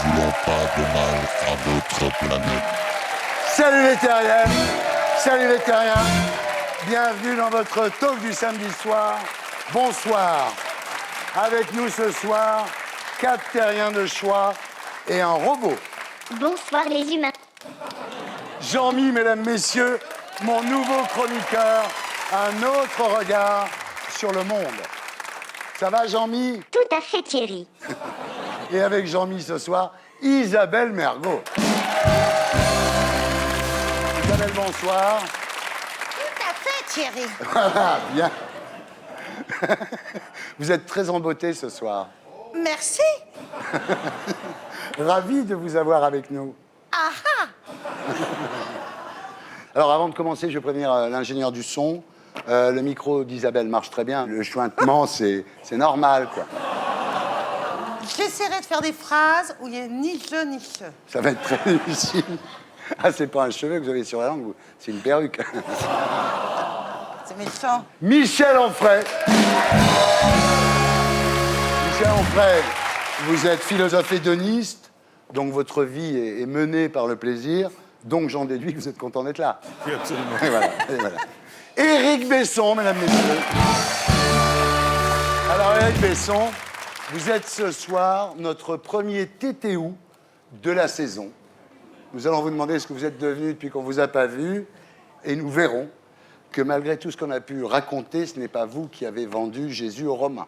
voulons pas de mal à notre planète. Salut les terriens, salut les terriens. Bienvenue dans votre talk du samedi soir. Bonsoir. Avec nous ce soir, 4 terriens de choix et un robot. Bonsoir les humains. Jean-Mi, mesdames, messieurs, mon nouveau chroniqueur, un autre regard sur le monde. Ça va, Jean-Mi? Tout à fait, Thierry. Et avec Jean-Mi ce soir, Isabelle Mergo. Isabelle, bonsoir. Tout à fait, Thierry. Voilà, bien. Vous êtes très en beauté ce soir. Merci. Ravi de vous avoir avec nous. Ah ah. Alors, avant de commencer, je vais prévenir l'ingénieur du son. Le micro d'Isabelle marche très bien. Le chuintement, c'est normal, quoi. J'essaierai de faire des phrases où il n'y a ni je ni che. Ça va être très difficile. Ah, c'est pas un cheveu que vous avez sur la langue, c'est une perruque. C'est méchant. Michel Onfray. Michel Onfray, vous êtes philosophe hédoniste, donc votre vie est menée par le plaisir, donc j'en déduis que vous êtes content d'être là. Oui, absolument. Et voilà, et voilà. Éric Besson, mesdames, messieurs. Alors, Éric Besson, vous êtes ce soir notre premier TTO de la saison. Nous allons vous demander ce que vous êtes devenu depuis qu'on ne vous a pas vu, et nous verrons que malgré tout ce qu'on a pu raconter, ce n'est pas vous qui avez vendu Jésus aux Romains.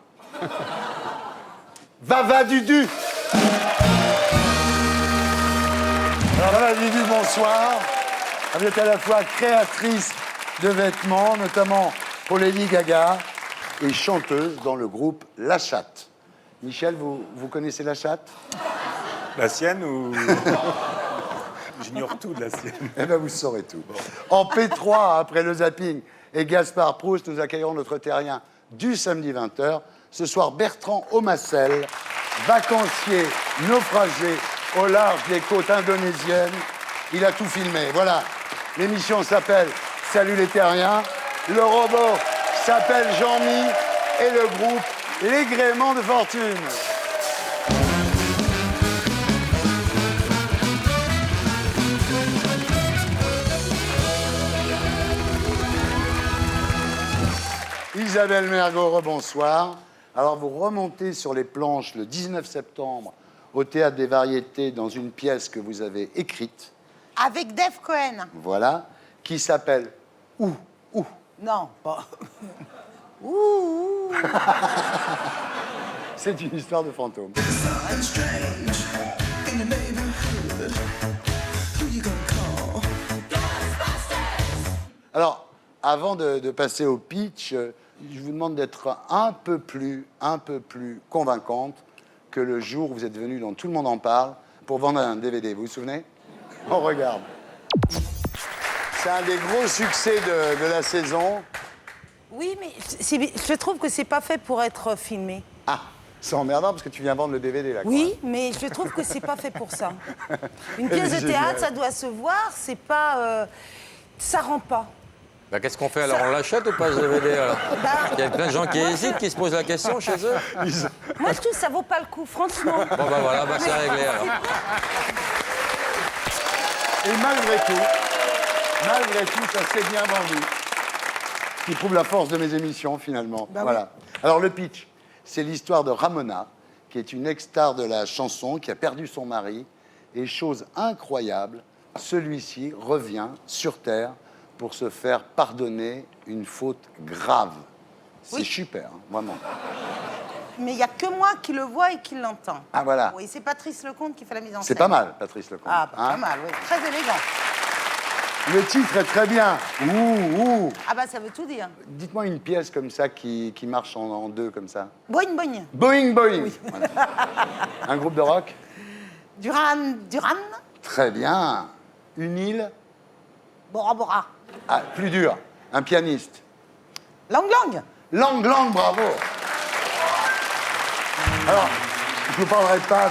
Vava Dudu. Alors, Vava Dudu, bonsoir. Vous êtes à la fois créatrice de vêtements, notamment pour Lady Gaga, et chanteuse dans le groupe La Chatte. Michel, vous connaissez La Chatte? La sienne ou... J'ignore tout de la sienne. Eh bien, vous saurez tout. En P3, après le zapping et Gaspard Proust, nous accueillerons notre terrien du samedi 20h. Ce soir, Bertrand Omassel, vacancier naufragé au large des côtes indonésiennes. Il a tout filmé. Voilà. L'émission s'appelle Salut les terriens. Le robot s'appelle Jean-Mi et le groupe Les Gréments de Fortune. Isabelle Mergo, rebonsoir. Alors, vous remontez sur les planches le 19 septembre au Théâtre des Variétés dans une pièce que vous avez écrite. Avec Dave Cohen. Voilà, qui s'appelle Où? Non, pas. Ouh. C'est une histoire de fantôme. Alors, avant de passer au pitch, je vous demande d'être un peu plus convaincante que le jour où vous êtes venu dans Tout le monde en parle pour vendre un DVD. Vous vous souvenez? On regarde. C'est un des gros succès de la saison. Oui, mais je trouve que c'est pas fait pour être filmé. Ah, c'est emmerdant parce que tu viens vendre le DVD là. Oui, mais je trouve que c'est pas fait pour ça. Une pièce de Génial. théâtre, ça doit se voir, c'est pas... ça rend pas. Bah, qu'est-ce qu'on fait alors? On l'achète ou pas ce DVD alors? Il y a plein de gens qui hésitent, qui se posent la question chez eux. Moi, je trouve que ça vaut pas le coup, franchement. Bon bah voilà, bah, c'est réglé alors. Et malgré tout, ça s'est bien vendu. Ce qui prouve la force de mes émissions, finalement. Bah voilà. Alors, le pitch, c'est l'histoire de Ramona, qui est une ex-star de la chanson, qui a perdu son mari. Et chose incroyable, celui-ci revient sur Terre pour se faire pardonner une faute grave. C'est Oui. super, hein, vraiment. Mais il n'y a que moi qui le vois et qui l'entend. Ah, voilà. Oui, c'est Patrice Lecomte qui fait la mise en scène. C'est pas mal, Patrice Lecomte. Ah, pas hein. mal, oui. Très élégant. Le titre est très bien. Ouh. Ah bah, ça veut tout dire. Dites-moi une pièce comme ça qui marche en deux, comme ça. Boing, boing. Boing. Voilà. Un groupe de rock? Duran. Très bien. Une île? Bora Bora. Ah, plus dur. Un pianiste? Lang Lang. Lang, bravo. Alors, je ne vous parlerai pas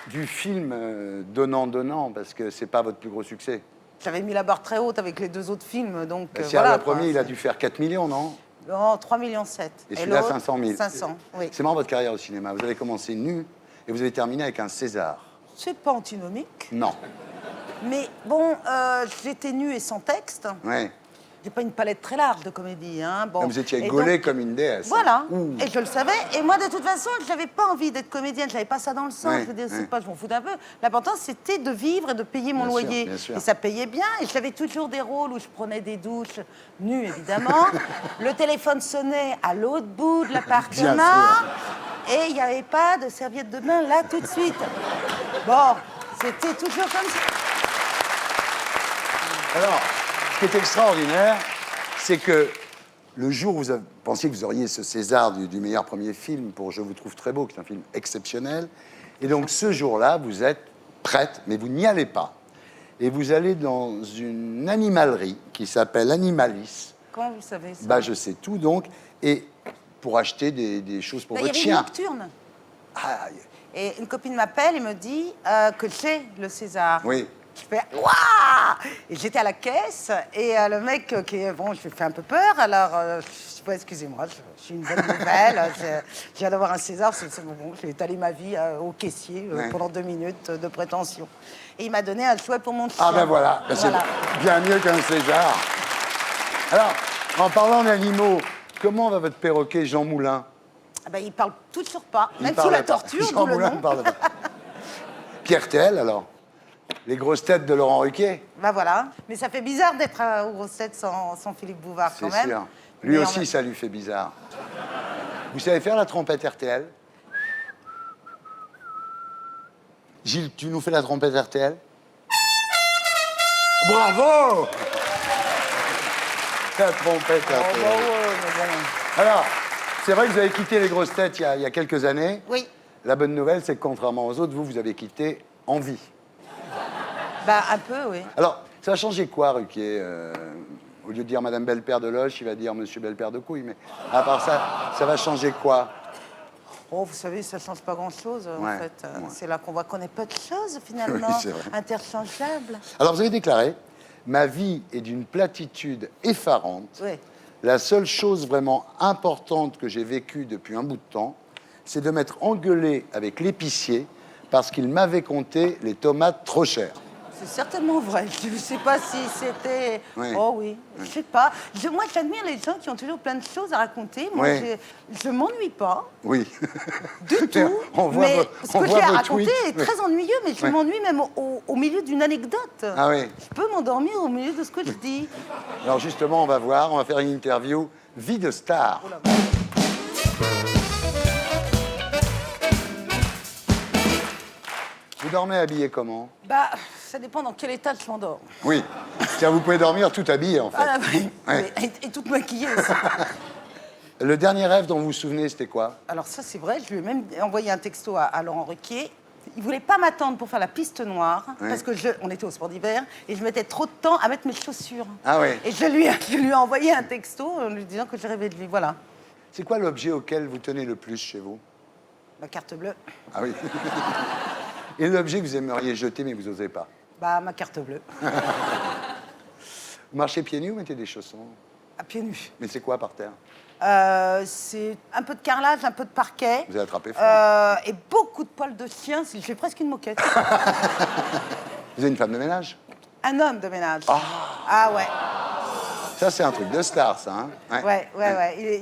du film Donnant, parce que c'est pas votre plus gros succès. J'avais mis la barre très haute avec les deux autres films, donc Si voilà. le premier, quoi, il a c'est- dû faire 4 millions, non? Non, 3,7 millions. Et celui-là, l'autre, 500 000. 500, oui. C'est marrant votre carrière au cinéma. Vous avez commencé nu et vous avez terminé avec un César. C'est pas antinomique. Non. Mais bon, j'étais nue et sans texte. Ouais. J'ai pas une palette très large de comédie. Hein. Bon. Vous étiez Et gaulée donc, comme une déesse. Voilà, Ouh. et je le savais. Et moi, de toute façon, je n'avais pas envie d'être comédienne. Je n'avais pas ça dans le sang. Ouais, Je veux dire, ouais. c'est pas, je m'en fous d'un peu. L'important, c'était de vivre et de payer mon Bien sûr, loyer. bien sûr. Et ça payait bien. Et j'avais toujours des rôles où je prenais des douches nues, évidemment. Le téléphone sonnait à l'autre bout de l'appartement. Et il n'y avait pas de serviette de bain là tout de suite. Bon, c'était toujours comme ça. Alors, ce qui est extraordinaire, c'est que le jour où vous pensiez que vous auriez ce César du meilleur premier film pour Je vous trouve très beau, qui est un film exceptionnel, et donc ce jour-là, vous êtes prête, mais vous n'y allez pas. Et vous allez dans une animalerie qui s'appelle Animalis. Comment vous savez ça? Bah, je sais tout, donc, et pour acheter des choses pour Là, il y votre avait une chien. nocturne. Ah, Et une copine m'appelle et me dit que j'ai le César. oui. Je fais waouh! Et j'étais à la caisse et le mec qui est bon, je lui fais un peu peur. Alors, excusez-moi, j'ai une bonne nouvelle. Je viens d'avoir un César. Bon, j'ai étalé ma vie au caissier Ouais. pendant 2 minutes de prétention. Et il m'a donné un jouet pour mon chien. Ah ben voilà, ben Voilà. c'est bien mieux qu'un César. Alors, en parlant d'animaux, comment va votre perroquet Jean Moulin? Ah ben, il parle toujours pas, Il même parle sous la pas. torture, Jean d'où le Moulin nom. ne parle pas. Pierre Tell, alors? Les grosses têtes de Laurent Ruquier? Ben voilà. Mais ça fait bizarre d'être aux grosses têtes sans Philippe Bouvard quand C'est même. sûr. Lui Mais aussi, ça lui fait bizarre. Vous savez faire la trompette RTL? Gilles, tu nous fais la trompette RTL? Bravo! La trompette Oh, RTL. bah ouais, mais bon. Alors, c'est vrai que vous avez quitté les grosses têtes il y a quelques années. Oui. La bonne nouvelle, c'est que contrairement aux autres, vous avez quitté Envie. Bah un peu, oui. Alors, ça va changer quoi, Ruquier? Au lieu de dire Madame Belle-Père de Loche, il va dire Monsieur Belle-Père de Couille. Mais à part ça va changer quoi? Oh, vous savez, ça change pas grand-chose, Ouais, en fait. ouais. C'est là qu'on voit qu'on est peu de choses, finalement. Oui, c'est vrai. Interchangeables. Alors, vous avez déclaré ma vie est d'une platitude effarante. Oui. La seule chose vraiment importante que j'ai vécue depuis un bout de temps, c'est de m'être engueulé avec l'épicier parce qu'il m'avait compté les tomates trop chères. C'est certainement vrai. Je ne sais pas si c'était... Oui. Oh oui, je sais pas. Moi, j'admire les gens qui ont toujours plein de choses à raconter. Moi, Oui. je m'ennuie pas Oui. du tout. On voit mais vos- ce on que voit j'ai à vos raconter tweets. est très ennuyeux, mais je Oui. m'ennuie même au milieu d'une anecdote. Ah oui. Je peux m'endormir au milieu de ce que je dis. Alors justement, on va voir, on va faire une interview vie de star. Vous dormez habillé comment? Bah, ça dépend dans quel état je m'endors. Oui. Tiens, vous pouvez dormir tout habillé, en fait. Ah, oui. Ouais. Et toute maquillée aussi. Le dernier rêve dont vous vous souvenez, c'était quoi? Alors ça, c'est vrai, je lui ai même envoyé un texto à Laurent Ruquier. Il voulait pas m'attendre pour faire la piste noire, Ouais. parce que on était au sport d'hiver, et je mettais trop de temps à mettre mes chaussures. Ah oui. Et je lui ai envoyé un texto en lui disant que je rêvais de lui. Voilà, C'est quoi l'objet auquel vous tenez le plus chez vous? ma carte bleue. Ah oui. Et l'objet que vous aimeriez jeter, mais vous n'osez pas? Bah, ma carte bleue. Vous marchez pieds nus ou mettez des chaussons? À pieds nus. Mais c'est quoi par terre? C'est un peu de carrelage, un peu de parquet. Vous avez attrapé froid. Et beaucoup de poils de chien. Je fais presque une moquette. Vous êtes une femme de ménage? Un homme de ménage. Ah ouais. Ça, c'est un truc de star, ça. Hein? Ouais.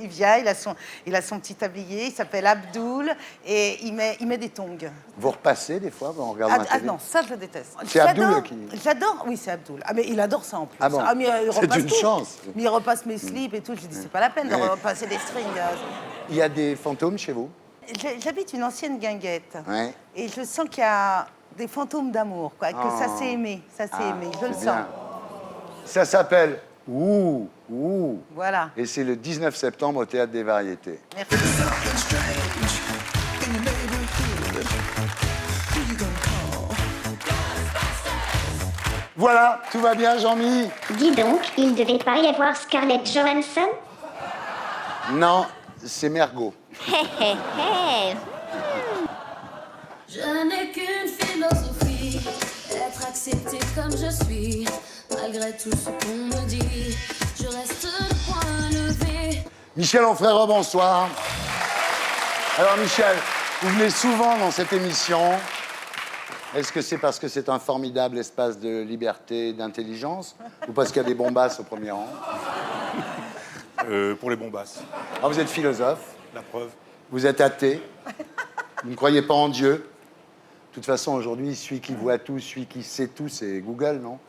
Il vient, il a son petit tablier, il s'appelle Abdoul, et il met des tongs. Vous repassez des fois en regardant la télé? Non, ça je le déteste. C'est Abdoul J'adore- qui- J'adore, oui c'est Abdoul. Ah mais il adore ça en plus. Ah bon mais il C'est repasse une tout. chance. Mais il repasse mes slips et tout, je dis c'est pas la peine de Ouais. repasser des strings. Il y a des fantômes chez vous? J'habite une ancienne guinguette. Ouais. Et je sens qu'il y a des fantômes d'amour, quoi, que ça s'est aimé, je le c'est sens. bien. Ça s'appelle Ouh, ouh. Voilà. Et c'est le 19 septembre au Théâtre des Variétés. Merci. Voilà, tout va bien, Jean-Mi? Dis donc, il ne devait pas y avoir Scarlett Johansson? Non, c'est Mergot. Hé hé hé. Je n'ai qu'une philosophie, être accepté comme je suis, malgré tout ce qu'on me dit, je reste le point levé. Michel Onfrère, bonsoir. Alors Michel, vous venez souvent dans cette émission. Est-ce que c'est parce que c'est un formidable espace de liberté, d'intelligence, ou parce qu'il y a des bombasses au premier rang? Pour les bombasses. Alors, vous êtes philosophe, La preuve. vous êtes athée, vous ne croyez pas en Dieu. De toute façon, aujourd'hui, celui qui voit tout, celui qui sait tout, c'est Google, non?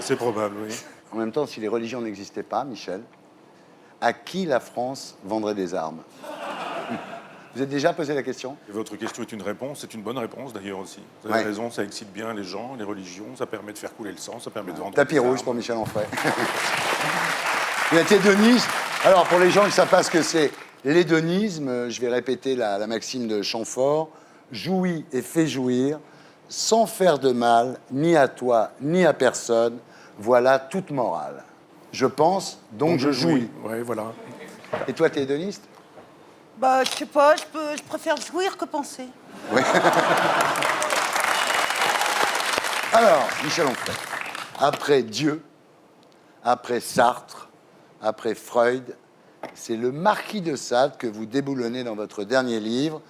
C'est probable, oui. En même temps, si les religions n'existaient pas, Michel, à qui la France vendrait des armes? Vous êtes déjà posé la question? Et votre question est une réponse, c'est une bonne réponse d'ailleurs aussi. Vous avez raison, ça excite bien les gens, les religions, ça permet de faire couler le sang, ça permet de vendre Tapis des rouge armes. pour Michel Onfray. Vous êtes hédoniste. Alors, pour les gens qui ne savent pas ce que c'est, l'hédonisme, je vais répéter la maxime de Chamfort, jouis et fais jouir, sans faire de mal, ni à toi, ni à personne. Voilà toute morale. Je pense, donc je jouis. Oui, voilà. Et toi, t'es hédoniste? Bah, je sais pas, je préfère jouir que penser. Alors, Michel Onfray, après Dieu, après Sartre, après Freud, c'est le marquis de Sade que vous déboulonnez dans votre dernier livre.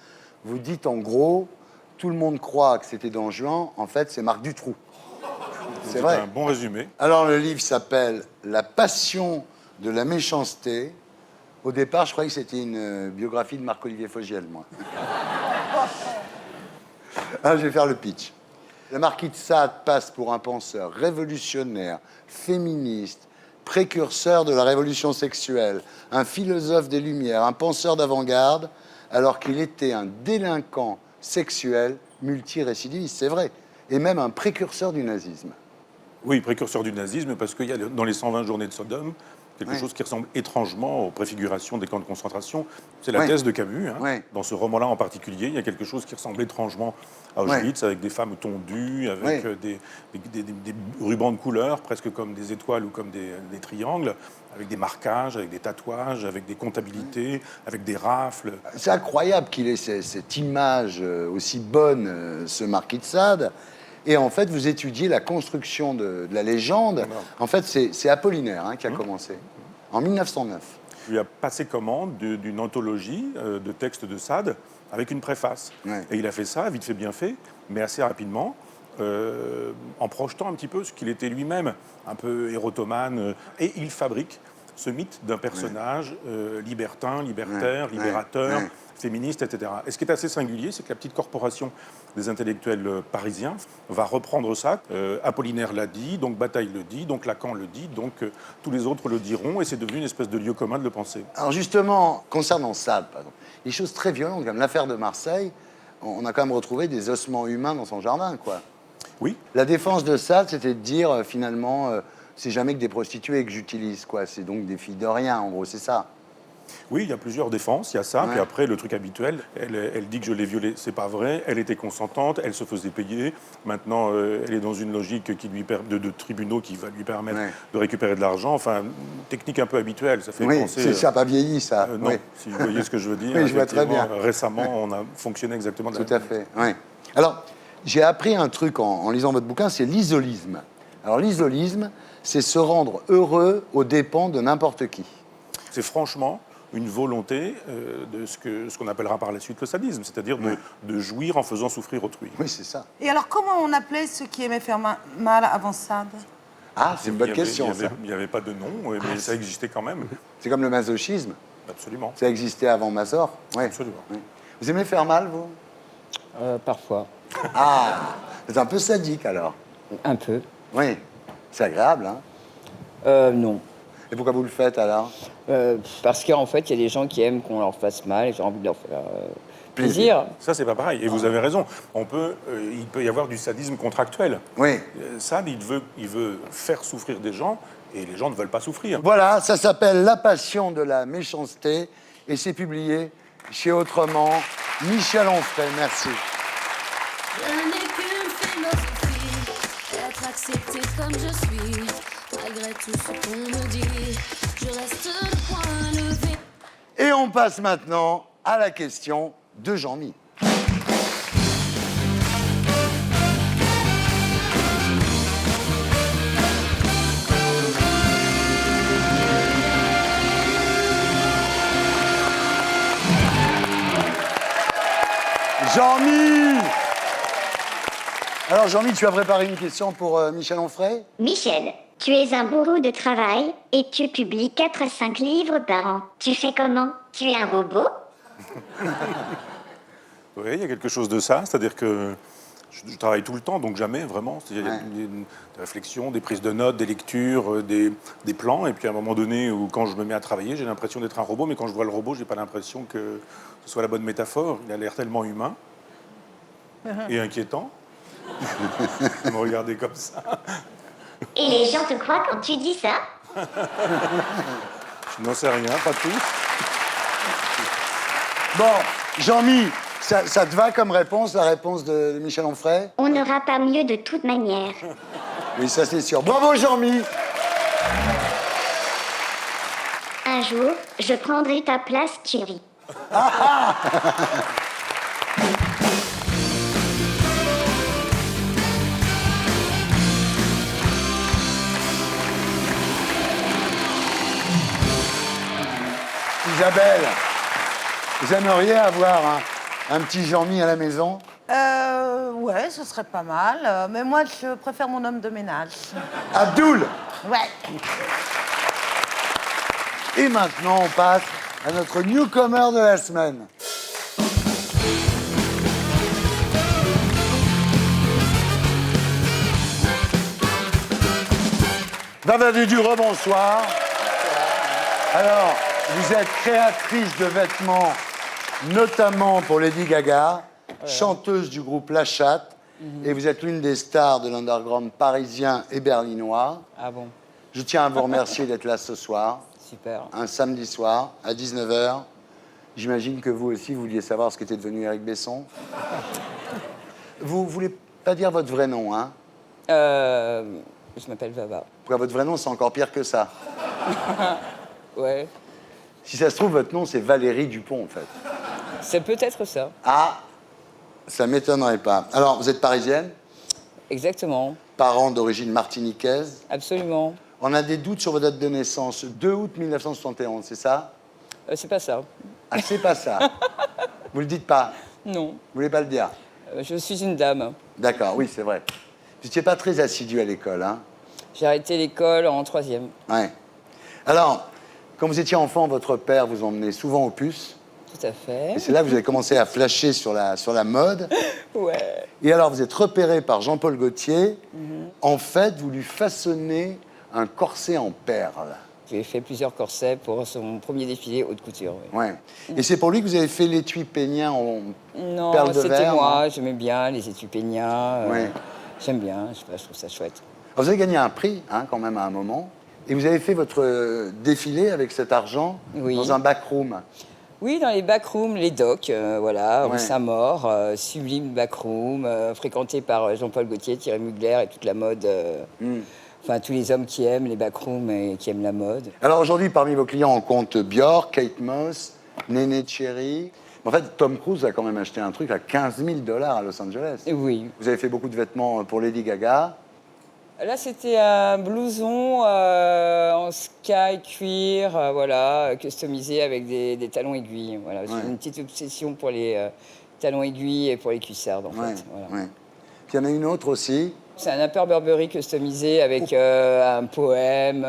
Vous dites en gros, tout le monde croit que c'était Don Juan, en fait c'est Marc Dutroux. C'est vrai. Un bon résumé. Alors le livre s'appelle La passion de la méchanceté. Au départ, je croyais que c'était une biographie de Marc-Olivier Fogiel, moi. Ah, je vais faire le pitch. Le marquis de Sade passe pour un penseur révolutionnaire, féministe, précurseur de la révolution sexuelle, un philosophe des Lumières, un penseur d'avant-garde, alors qu'il était un délinquant sexuel multirécidiviste, c'est vrai, et même un précurseur du nazisme. Oui, précurseur du nazisme, parce qu'il y a dans les 120 journées de Sodome, quelque chose qui ressemble étrangement aux préfigurations des camps de concentration. C'est la thèse de Camus. Hein. Dans ce roman-là en particulier, il y a quelque chose qui ressemble étrangement à Auschwitz, avec des femmes tondues, avec des rubans de couleur, presque comme des étoiles ou comme des triangles, avec des marquages, avec des tatouages, avec des comptabilités, avec des rafles. C'est incroyable qu'il ait cette image aussi bonne, ce marquis de Sade. Et en fait, vous étudiez la construction de la légende. En fait, c'est Apollinaire qui a commencé, en 1909. Il a passé commande d'une anthologie de textes de Sade avec une préface. Et il a fait ça, vite fait, bien fait, mais assez rapidement, en projetant un petit peu ce qu'il était lui-même, un peu érotomane. Et il fabrique ce mythe d'un personnage libertin, libertaire, libérateur, féministe, etc. Et ce qui est assez singulier, c'est que la petite corporation des intellectuels parisiens va reprendre ça. Apollinaire l'a dit, donc Bataille le dit, donc Lacan le dit, donc tous les autres le diront, et c'est devenu une espèce de lieu commun de le penser. Alors justement, concernant Sade, par exemple, des choses très violentes, comme l'affaire de Marseille, on a quand même retrouvé des ossements humains dans son jardin, quoi. Oui. La défense de Sade, c'était de dire, finalement, c'est jamais que des prostituées que j'utilise, quoi. C'est donc des filles de rien, en gros, c'est ça. Oui, il y a plusieurs défenses, il y a ça, puis après, le truc habituel, elle dit que je l'ai violée, c'est pas vrai, elle était consentante, elle se faisait payer, maintenant, elle est dans une logique qui lui de tribunaux qui va lui permettre de récupérer de l'argent, enfin, technique un peu habituelle, ça fait penser... ça n'a pas vieilli, ça. Non, si vous voyez ce que je veux dire. Oui, je vois très bien. Récemment, on a fonctionné exactement de la même manière. Tout à fait, oui. Alors, j'ai appris un truc en lisant votre bouquin, c'est l'isolisme. Alors, l'isolisme, c'est se rendre heureux aux dépens de n'importe qui. C'est franchement une volonté de ce qu'on appellera par la suite le sadisme, c'est-à-dire de jouir en faisant souffrir autrui. Oui, c'est ça. Et alors, comment on appelait ceux qui aimaient faire mal avant Sade? Ah, c'est une bonne question, ça. Il n'y avait pas de nom, mais ça existait quand même. C'est comme le masochisme. Absolument. Ça existait avant Mazor. Oui. Absolument. Oui. Vous aimez faire mal, vous? Parfois. Ah, c'est un peu sadique, alors. Un peu. Oui. C'est agréable, hein? Non. Et pourquoi vous le faites, alors? Parce qu'en fait, il y a des gens qui aiment qu'on leur fasse mal et j'ai envie de leur faire plaisir. Ça, c'est pas pareil. Et vous avez raison. Il peut y avoir du sadisme contractuel. Oui. Sade, il veut faire souffrir des gens et les gens ne veulent pas souffrir. Voilà, ça s'appelle La passion de la méchanceté et c'est publié chez Autrement. Michel Onfray, merci. Je n'ai qu'une philosophie, être accepté comme je suis, malgré tout ce qu'on me dit, je reste le point levé. Et on passe maintenant à la question de Jean-Mi. Jean-Mi, Alors, Jean-Mi, tu as préparé une question pour Michel Onfray? Michel, tu es un bourreau de travail et tu publies 4-5 livres par an. Tu fais comment? Tu es un robot? Oui, il y a quelque chose de ça, c'est-à-dire que je travaille tout le temps, donc jamais vraiment. Il y a des réflexions, des prises de notes, des lectures, des plans, et puis à un moment donné, où quand je me mets à travailler, j'ai l'impression d'être un robot, mais quand je vois le robot, j'ai pas l'impression que ce soit la bonne métaphore. Il a l'air tellement humain et inquiétant. Vous me regardez comme ça. Et les gens te croient quand tu dis ça? Je n'en sais rien, pas tous. Bon, Jean-Mi, ça te va comme réponse, la réponse de Michel Onfray? On n'aura pas mieux de toute manière. Oui, ça c'est sûr. Bravo, Jean-Mi! Un jour, je prendrai ta place, Thierry. Isabelle, vous aimeriez avoir un petit Jean-Mi à la maison? Ouais, ce serait pas mal. Mais moi, je préfère mon homme de ménage. Abdoul! Ouais. Et maintenant, on passe à notre newcomer de la semaine. Vava du rebonsoir. Alors, vous êtes créatrice de vêtements, notamment pour Lady Gaga, chanteuse du groupe La Chatte, et vous êtes l'une des stars de l'underground parisien et berlinois. Ah bon, Je tiens à vous remercier d'être là ce soir, super. un samedi soir, à 19h. J'imagine que vous aussi, vous vouliez savoir ce qu'était devenu Eric Besson. Vous voulez pas dire votre vrai nom, hein? Je m'appelle Vava. Pourquoi votre vrai nom, c'est encore pire que ça. Ouais, Si ça se trouve, votre nom, c'est Valérie Dupont, en fait. c'est peut-être ça. Ah, ça m'étonnerait pas. Alors, vous êtes parisienne, Exactement, parent d'origine martiniquaise. absolument. On a des doutes sur votre date de naissance, 2 août 1971, c'est ça? C'est pas ça. Ah, c'est pas ça. Vous le dites pas? Non, Vous voulez pas le dire? je suis une dame. D'accord, oui, c'est vrai. Vous n'étiez pas très assidu à l'école, hein? J'ai arrêté l'école en 3e. Ouais. Alors, quand vous étiez enfant, votre père vous emmenait souvent aux puces. Tout à fait. Et c'est là que vous avez commencé à flasher sur la mode. Ouais. Et alors, vous êtes repéré par Jean-Paul Gaultier. En fait, vous lui façonnez un corset en perles. J'ai fait plusieurs corsets pour son premier défilé haute couture. Oui. Ouais. Et c'est pour lui que vous avez fait l'étui pénien en Non, perles de c'était verre. moi. J'aimais bien les étuis péniens. Ouais. J'aime bien, je sais pas, je trouve ça chouette. Alors, vous avez gagné un prix, hein, quand même, à un moment. Et vous avez fait votre défilé avec cet argent Oui. dans un backroom. Oui, dans les backrooms, les docks, voilà, Ouais. rue Saint-Maur, sublime backroom, fréquenté par Jean-Paul Gaultier, Thierry Mugler et toute la mode. Enfin, tous les hommes qui aiment les backrooms et qui aiment la mode. Alors aujourd'hui, parmi vos clients, on compte Björk, Kate Moss, Néné Cherry. En fait, Tom Cruise a quand même acheté un truc à 15 000 $ à Los Angeles. Et oui. Vous avez fait beaucoup de vêtements pour Lady Gaga. Là, c'était un blouson en sky cuir, voilà, customisé avec des talons aiguilles. Voilà. J'ai une petite obsession pour les talons aiguilles et pour les cuissardes, en fait. Voilà. Ouais. Puis il y en a une autre aussi. C'est un Upper Burberry customisé avec un poème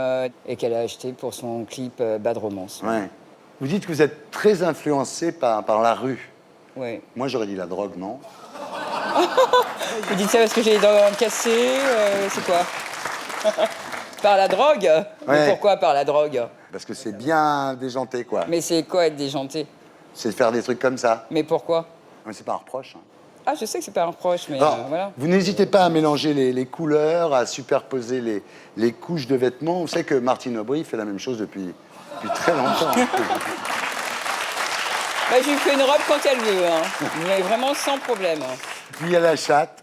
et qu'elle a acheté pour son clip Bad Romance. Ouais. Vous dites que vous êtes très influencé par la rue. Ouais. Moi, j'aurais dit la drogue, non? Vous dites ça parce que j'ai les dents cassées, c'est quoi? Par la drogue? Mais Ouais. pourquoi par la drogue? Parce que c'est bien déjanté, quoi. Mais c'est quoi être déjanté? C'est de faire des trucs comme ça. Mais pourquoi? Mais c'est pas un reproche. Hein. Ah, je sais que c'est pas un reproche, mais Alors, voilà. vous n'hésitez pas à mélanger les couleurs, à superposer les couches de vêtements. Vous savez que Martine Aubry fait la même chose depuis très longtemps. Bah, je lui fais une robe quand elle veut, hein. Mais vraiment sans problème. Puis il y a La Chatte.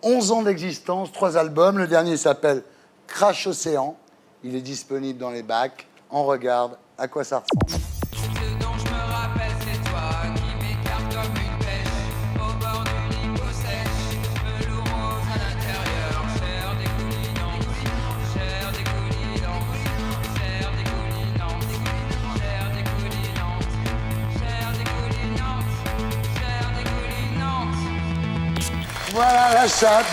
11 ans d'existence, 3 albums. Le dernier s'appelle Crash Océan. Il est disponible dans les bacs. On regarde à quoi ça ressemble. Ce dont je me rappelle, c'est toi qui m'écarte comme une pêche au bord du limbo sèche, velours rose à l'intérieur, chair dégoulinante, chair dégoulinante, chair dégoulinante, chair dégoulinante, chair dégoulinante, chair dégoulinante. Voilà la chatte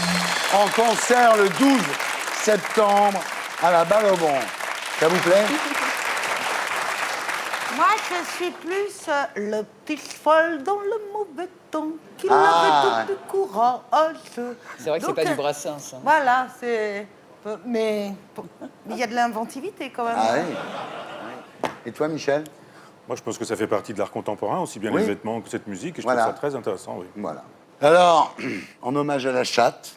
en concert le 12 septembre à la Balle au Bon. Ça vous plaît? Moi, je suis plus le petit cheval dans le mauvais temps qui Ah. avait tout du courage. C'est vrai que c'est Donc, pas du Brassens. Hein. Voilà, c'est... Mais il y a de l'inventivité quand même. Ah oui. Et toi, Michel? Moi, je pense que ça fait partie de l'art contemporain, aussi bien Oui. les vêtements que cette musique, et je Voilà. trouve ça très intéressant. Oui. Voilà. Alors, en hommage à la chatte,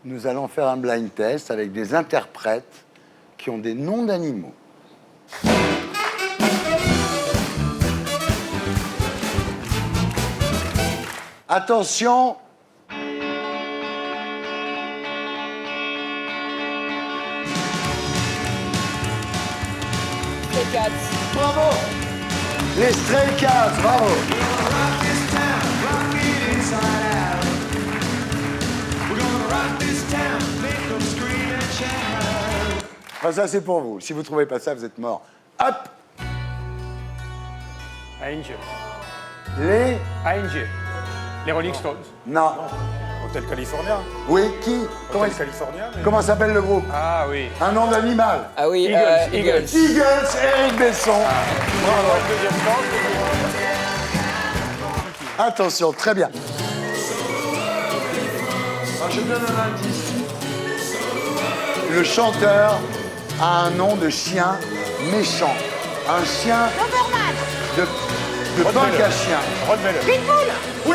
nous allons faire un blind test avec des interprètes qui ont des noms d'animaux. Attention, Stray Cats. bravo. Les Stray Cats, bravo. Ah, ça, c'est pour vous. Si vous ne trouvez pas ça, vous êtes mort. Hop, Angel. les... Les Rolling Stones. Non. Hôtel California. Oui, qui Hôtel California. mais- Comment s'appelle le groupe? Ah oui. Un nom d'animal. Ah oui, Eagles, Eagles. Eagles, Eric Besson. Bravo. Attention, très bien. Alors, je donne un indice. Le chanteur a un nom de chien méchant. Un chien de punk à chien. Rottweiler. Oui,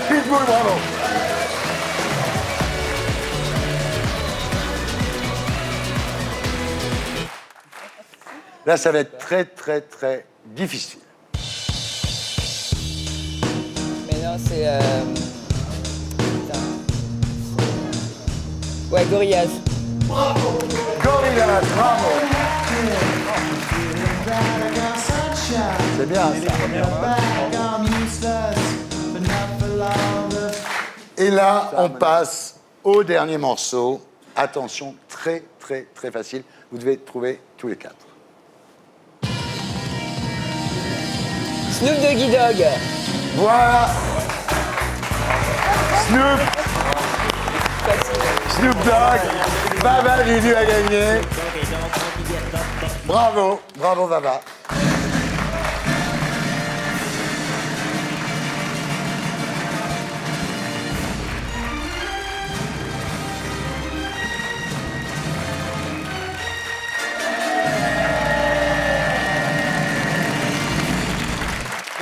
Pitbull, bravo. Là, ça va être très, très, très difficile. Mais non, c'est. Putain. Ouais, Gorillaz. Gorillaz, bravo. C'est bien, ça. Et là, on passe au dernier morceau. Attention, très, très, très facile. Vous devez trouver tous les quatre. Snoop Doggy Dogg. Voilà. Snoop Dogg. Baba Vidu a gagné. Bravo, bravo Baba.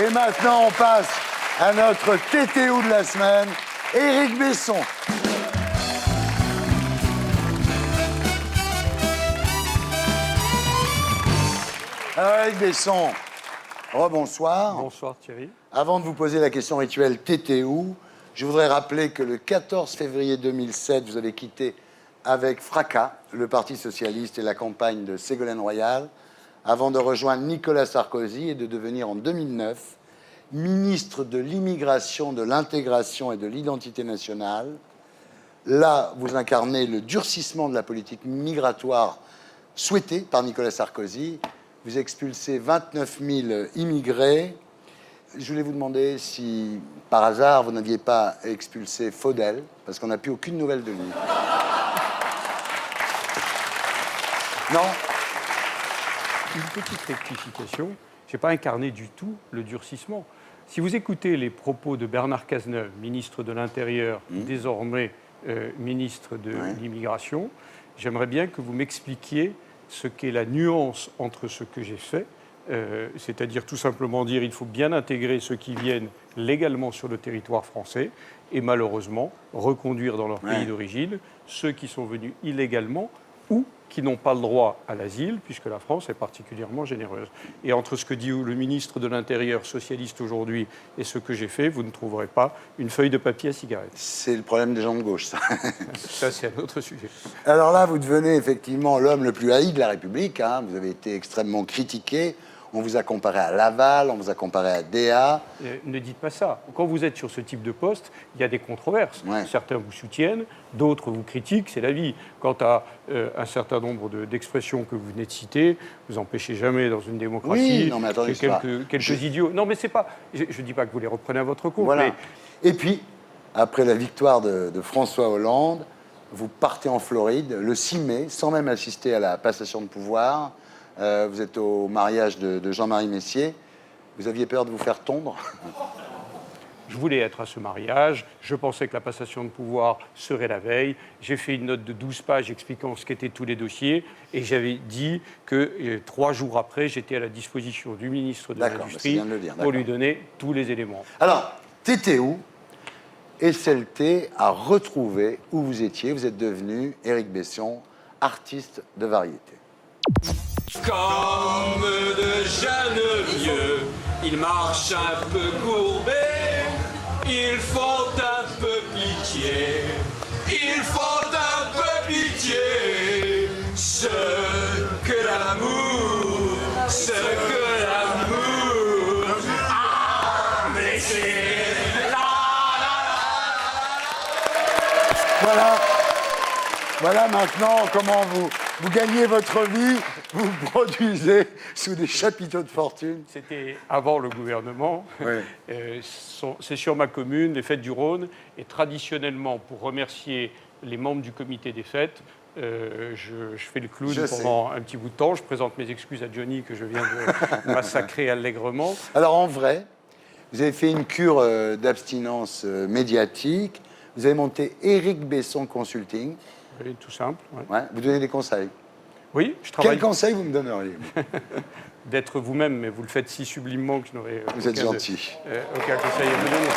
Et maintenant, on passe à notre TTO de la semaine, Éric Besson. Alors, Éric Besson, rebonsoir. Bonsoir Thierry. Avant de vous poser la question rituelle TTO, je voudrais rappeler que le 14 février 2007, vous avez quitté avec fracas le Parti socialiste et la campagne de Ségolène Royal, avant de rejoindre Nicolas Sarkozy et de devenir en 2009 ministre de l'immigration, de l'intégration et de l'identité nationale. Là, vous incarnez le durcissement de la politique migratoire souhaitée par Nicolas Sarkozy. Vous expulsez 29 000 immigrés. Je voulais vous demander si, par hasard, vous n'aviez pas expulsé Faudel, parce qu'on n'a plus aucune nouvelle de lui. Non? Une petite rectification. Je n'ai pas incarné du tout le durcissement. Si vous écoutez les propos de Bernard Cazeneuve, ministre de l'Intérieur, désormais ministre de l'Immigration, j'aimerais bien que vous m'expliquiez ce qu'est la nuance entre ce que j'ai fait, c'est-à-dire tout simplement dire qu'il faut bien intégrer ceux qui viennent légalement sur le territoire français et malheureusement reconduire dans leur pays d'origine ceux qui sont venus illégalement ou qui n'ont pas le droit à l'asile, puisque la France est particulièrement généreuse. Et entre ce que dit le ministre de l'Intérieur socialiste aujourd'hui et ce que j'ai fait, vous ne trouverez pas une feuille de papier à cigarette. C'est le problème des gens de gauche, ça. Ça, c'est un autre sujet. Alors là, vous devenez effectivement l'homme le plus haï de la République. Hein. Vous avez été extrêmement critiqué. On vous a comparé à Laval, on vous a comparé à DA. Ne dites pas ça. Quand vous êtes sur ce type de poste, il y a des controverses. Certains vous soutiennent, d'autres vous critiquent, c'est la vie. Quant à un certain nombre d'expressions que vous venez de citer, vous empêchez jamais dans une démocratie. Oui, non, mais attendez, quelques idiots. Non, mais c'est pas. Je ne dis pas que vous les reprenez à votre compte. Voilà. Mais... Et puis, après la victoire de François Hollande, vous partez en Floride le 6 mai, sans même assister à la passation de pouvoir. Vous êtes au mariage de Jean-Marie Messier. Vous aviez peur de vous faire tondre? Je voulais être à ce mariage, je pensais que la passation de pouvoir serait la veille. J'ai fait une note de 12 pages expliquant ce qu'étaient tous les dossiers et j'avais dit que 3 jours après, j'étais à la disposition du ministre de l'Industrie pour lui donner tous les éléments. Alors, t'étais où? SLT a retrouvé où vous étiez. Vous êtes devenu, Éric Besson, artiste de variété. Comme de jeunes vieux, ils marchent un peu courbés, ils font un peu pitié, ils font un peu pitié. Ce que l'amour, ce que l'amour a blessé. Voilà maintenant comment vous gagnez votre vie, vous produisez sous des chapiteaux de fortune. C'était avant le gouvernement. Oui. C'est sur ma commune, les Fêtes du Rhône. Et traditionnellement, pour remercier les membres du comité des fêtes, je fais le clown pendant un petit bout de temps. Je présente mes excuses à Johnny que je viens de massacrer allègrement. Alors en vrai, vous avez fait une cure d'abstinence médiatique. Vous avez monté Éric Besson Consulting. Oui, tout simple. Ouais. Vous donnez des conseils? Oui, je travaille. Quels conseils vous me donneriez? D'être vous-même, mais vous le faites si sublimement que je n'aurais aucun conseil à vous donner.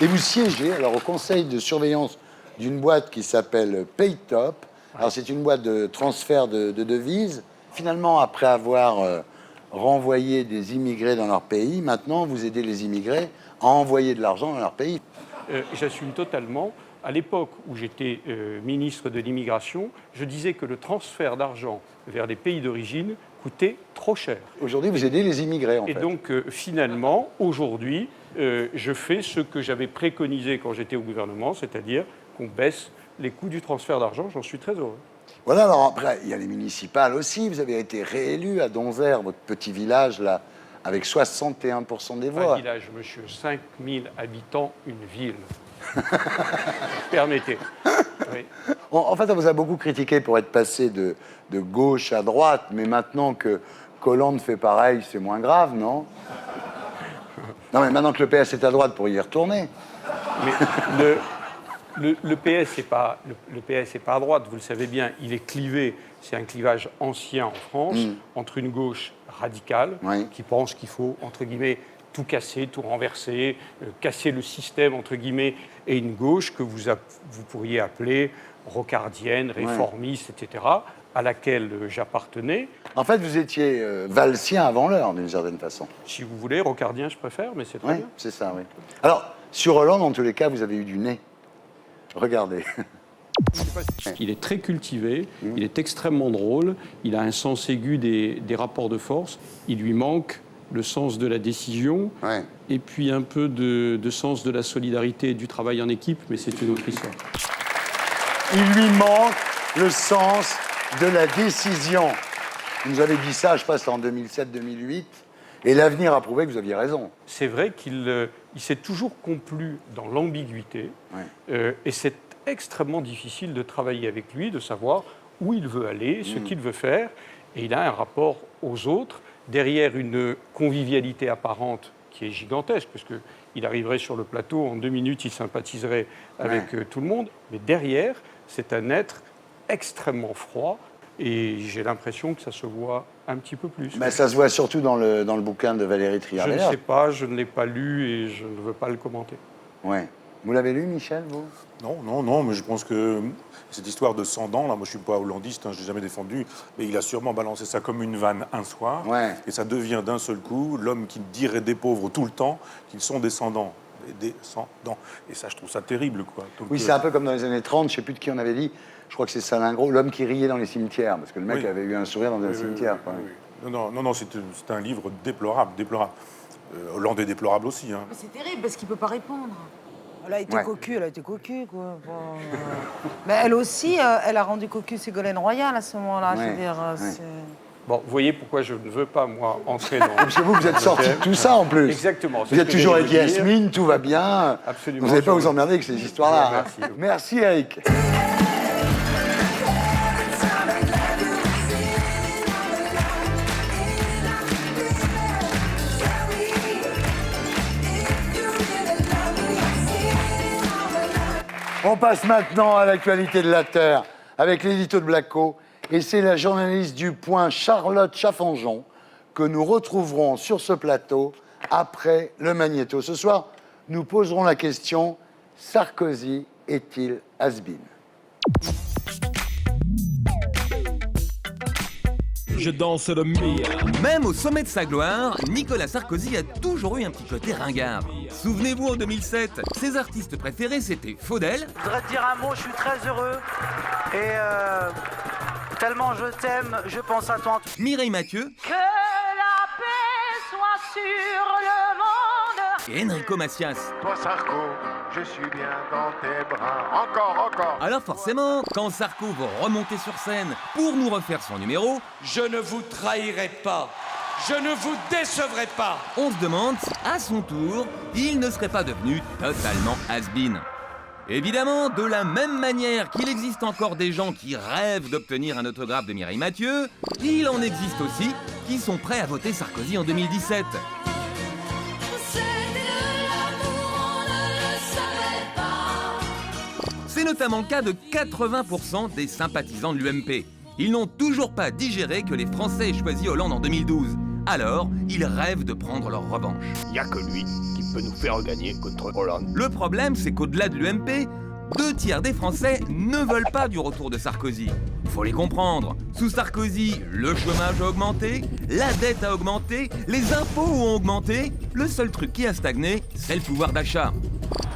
Et vous siégez alors au conseil de surveillance d'une boîte qui s'appelle Paytop. Alors c'est une boîte de transfert de devises. Finalement, après avoir renvoyé des immigrés dans leur pays, maintenant vous aidez les immigrés à envoyer de l'argent dans leur pays. J'assume totalement. À l'époque où j'étais ministre de l'immigration, je disais que le transfert d'argent vers les pays d'origine coûtait trop cher. Aujourd'hui, vous aidez les immigrés, en fait. Et donc, finalement, aujourd'hui, je fais ce que j'avais préconisé quand j'étais au gouvernement, c'est-à-dire qu'on baisse les coûts du transfert d'argent. J'en suis très heureux. Voilà, alors après, il y a les municipales aussi. Vous avez été réélu à Donzère, votre petit village, là, avec 61% des voix. Un village, monsieur, 5000 habitants, une ville. Permettez. Oui. En fait, on vous a beaucoup critiqué pour être passé de gauche à droite, mais maintenant que Hollande fait pareil, c'est moins grave, non? Non, mais maintenant que le PS est à droite, pour y retourner. Mais le PS n'est pas, le PS n'est pas à droite, vous le savez bien, il est clivé. C'est un clivage ancien en France, entre une gauche radicale, qui pense qu'il faut, entre guillemets, tout casser, tout renverser, casser le système, entre guillemets, et une gauche que vous pourriez appeler rocardienne, réformiste, etc., à laquelle j'appartenais. En fait, vous étiez valsien avant l'heure, d'une certaine façon. Si vous voulez, rocardien, je préfère, mais c'est très bien. C'est ça, oui. Alors, sur Hollande, en tous les cas, vous avez eu du nez. Regardez. Il est très cultivé, il est extrêmement drôle, il a un sens aigu des rapports de force, il lui manque le sens de la décision, et puis un peu de sens de la solidarité et du travail en équipe, mais c'est une autre histoire. Il lui manque le sens de la décision. Vous nous avez dit ça, je sais pas, c'était en 2007-2008, et l'avenir a prouvé que vous aviez raison. C'est vrai qu'il s'est toujours complu dans l'ambiguïté, et c'est extrêmement difficile de travailler avec lui, de savoir où il veut aller, ce qu'il veut faire, et il a un rapport aux autres, derrière une convivialité apparente qui est gigantesque, parce qu'il arriverait sur le plateau, en 2 minutes, il sympathiserait avec tout le monde, mais derrière, c'est un être extrêmement froid, et j'ai l'impression que ça se voit un petit peu plus. Mais ça se voit surtout dans le bouquin de Valérie Trierweiler. Je ne sais pas, je ne l'ai pas lu, et je ne veux pas le commenter. Ouais. Vous l'avez lu, Michel, vous? Non, mais je pense que cette histoire de 100 dents, là, moi je suis pas hollandiste, je ne l'ai jamais défendu, mais il a sûrement balancé ça comme une vanne un soir, et ça devient d'un seul coup l'homme qui dirait des pauvres tout le temps qu'ils sont descendants. Des 100 dents. Et ça, je trouve ça terrible, quoi. Donc, oui, c'est un peu comme dans les années 30, je ne sais plus de qui on avait dit, je crois que c'est Salingro, l'homme qui riait dans les cimetières, parce que le mec avait eu un sourire dans un cimetière. Non, c'est un livre déplorable. Hollande est déplorable aussi. Hein. C'est terrible, parce qu'il ne peut pas répondre. Elle a été cocu, quoi. Mais elle aussi, elle a rendu cocu Ségolène Royal à ce moment-là. Je veux dire, Bon, vous voyez pourquoi je ne veux pas, moi, entrer dans... Parce que vous êtes sorti de tout ça, en plus. Exactement. Vous êtes toujours avec Yasmine, tout va bien. Absolument. Vous n'allez pas vous emmerder avec ces histoires-là. Merci. Merci, Eric. On passe maintenant à l'actualité de la Terre avec l'édito de Blacko. Et c'est la journaliste du Point, Charlotte Chaffanjon, que nous retrouverons sur ce plateau après le magnéto. Ce soir, nous poserons la question « Sarkozy est-il has-been » ? Je danse le mire. Même au sommet de sa gloire, Nicolas Sarkozy a toujours eu un petit côté ringard. Souvenez-vous, en 2007, ses artistes préférés, c'était Faudel. Je voudrais te dire un mot, je suis très heureux. Et tellement je t'aime, je pense à toi. Mireille Mathieu. Que la paix soit sur le monde. Et Enrico Macias. Toi Sarko, je suis bien dans tes bras. Encore, encore. Alors forcément, quand Sarko va remonter sur scène pour nous refaire son numéro, Je ne vous trahirai pas. Je ne vous décevrai pas. on se demande si, à son tour, il ne serait pas devenu totalement has-been. Évidemment, de la même manière qu'il existe encore des gens qui rêvent d'obtenir un autographe de Mireille Mathieu, il en existe aussi qui sont prêts à voter Sarkozy en 2017. C'est notamment le cas de 80% des sympathisants de l'UMP. Ils n'ont toujours pas digéré que les Français aient choisi Hollande en 2012. Alors, ils rêvent de prendre leur revanche. Il n'y a que lui qui peut nous faire gagner contre Hollande. Le problème, c'est qu'au-delà de l'UMP, 2/3 des Français ne veulent pas du retour de Sarkozy. Faut les comprendre. Sous Sarkozy, le chômage a augmenté, la dette a augmenté, les impôts ont augmenté. Le seul truc qui a stagné, c'est le pouvoir d'achat.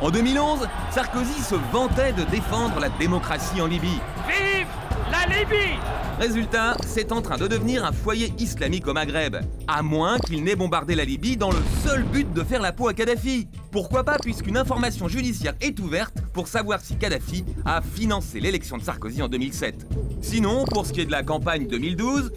En 2011, Sarkozy se vantait de défendre la démocratie en Libye. Vive la Libye! Résultat, c'est en train de devenir un foyer islamique au Maghreb. À moins qu'il n'ait bombardé la Libye dans le seul but de faire la peau à Kadhafi. Pourquoi pas, puisqu'une information judiciaire est ouverte pour savoir si Kadhafi a financé l'élection de Sarkozy en 2007. Sinon, pour ce qui est de la campagne 2012,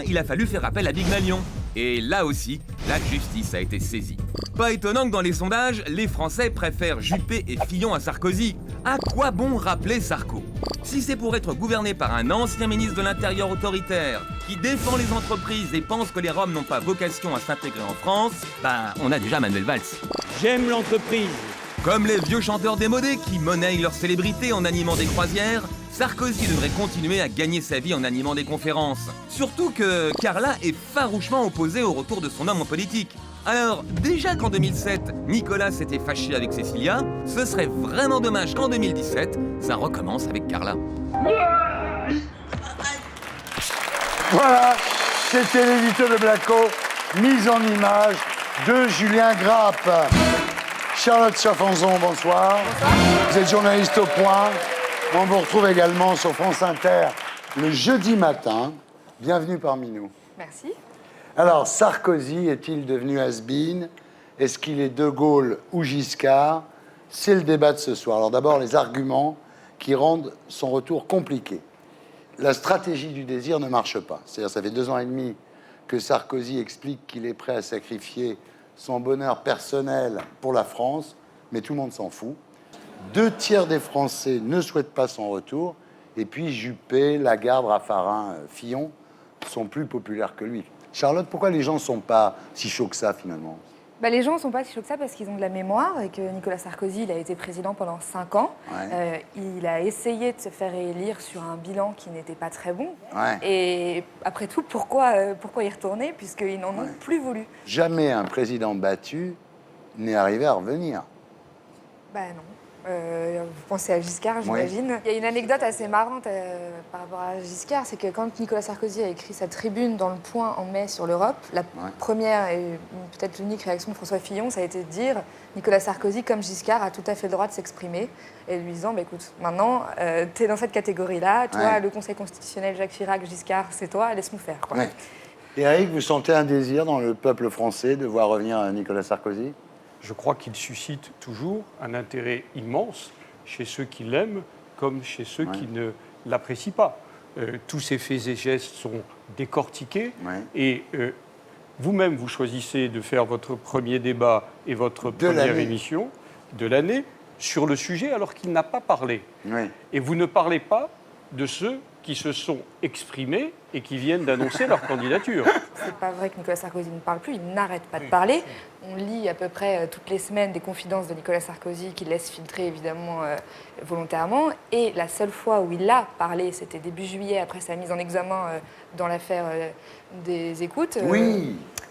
il a fallu faire appel à Big Malion. Et là aussi, la justice a été saisie. Pas étonnant que dans les sondages, les Français préfèrent Juppé et Fillon à Sarkozy. À quoi bon rappeler Sarko ? Si c'est pour être gouverné par un ancien ministre de l'Intérieur autoritaire, qui défend les entreprises et pense que les Roms n'ont pas vocation à s'intégrer en France, on a déjà Manuel Valls. J'aime l'entreprise. Comme les vieux chanteurs démodés qui monnaient leur célébrité en animant des croisières, Sarkozy devrait continuer à gagner sa vie en animant des conférences. Surtout que Carla est farouchement opposée au retour de son homme en politique. Alors, déjà qu'en 2007, Nicolas s'était fâché avec Cécilia, ce serait vraiment dommage qu'en 2017, ça recommence avec Carla. Voilà, c'était l'édito de Blacko, mise en image de Julien Grappe. Charlotte Chaffanjon, bonsoir. Vous êtes journaliste au Point. On vous retrouve également sur France Inter le jeudi matin. Bienvenue parmi nous. Merci. Alors, Sarkozy est-il devenu has-been ? Est-ce qu'il est De Gaulle ou Giscard ? C'est le débat de ce soir. Alors d'abord, les arguments qui rendent son retour compliqué. La stratégie du désir ne marche pas. C'est-à-dire, ça fait 2 ans et demi que Sarkozy explique qu'il est prêt à sacrifier son bonheur personnel pour la France, mais tout le monde s'en fout. 2/3 des Français ne souhaitent pas son retour, et puis Juppé, Lagarde, Raffarin, Fillon sont plus populaires que lui. Charlotte, pourquoi les gens ne sont pas si chauds que ça, finalement ? Les gens ne sont pas si chauds que ça parce qu'ils ont de la mémoire et que Nicolas Sarkozy, il a été président pendant 5 ans. Ouais. Il a essayé de se faire élire sur un bilan qui n'était pas très bon. Ouais. Et après tout, pourquoi y retourner puisqu'ils n'en ont plus voulu ? Jamais un président battu n'est arrivé à revenir. Non. Vous pensez à Giscard, j'imagine. Il y a une anecdote assez marrante par rapport à Giscard, c'est que quand Nicolas Sarkozy a écrit sa tribune dans Le Point en mai sur l'Europe, la première et peut-être l'unique réaction de François Fillon, ça a été de dire Nicolas Sarkozy, comme Giscard, a tout à fait le droit de s'exprimer. Et lui disant, écoute, maintenant, t'es dans cette catégorie-là, toi, le Conseil constitutionnel, Jacques Chirac, Giscard, c'est toi, laisse-nous faire. Quoi. Ouais. Et Eric, vous sentez un désir dans le peuple français de voir revenir Nicolas Sarkozy ? Je crois qu'il suscite toujours un intérêt immense chez ceux qui l'aiment comme chez ceux qui ne l'apprécient pas. tous ces faits et gestes sont décortiqués. Et vous-même, vous choisissez de faire votre premier débat et votre première émission de l'année sur le sujet alors qu'il n'a pas parlé. Et vous ne parlez pas de ceux qui se sont exprimés et qui viennent d'annoncer leur candidature. C'est pas vrai que Nicolas Sarkozy ne parle plus, il n'arrête pas de parler. On lit à peu près toutes les semaines des confidences de Nicolas Sarkozy qu'il laisse filtrer évidemment volontairement. Et la seule fois où il a parlé, c'était début juillet, après sa mise en examen dans l'affaire des écoutes.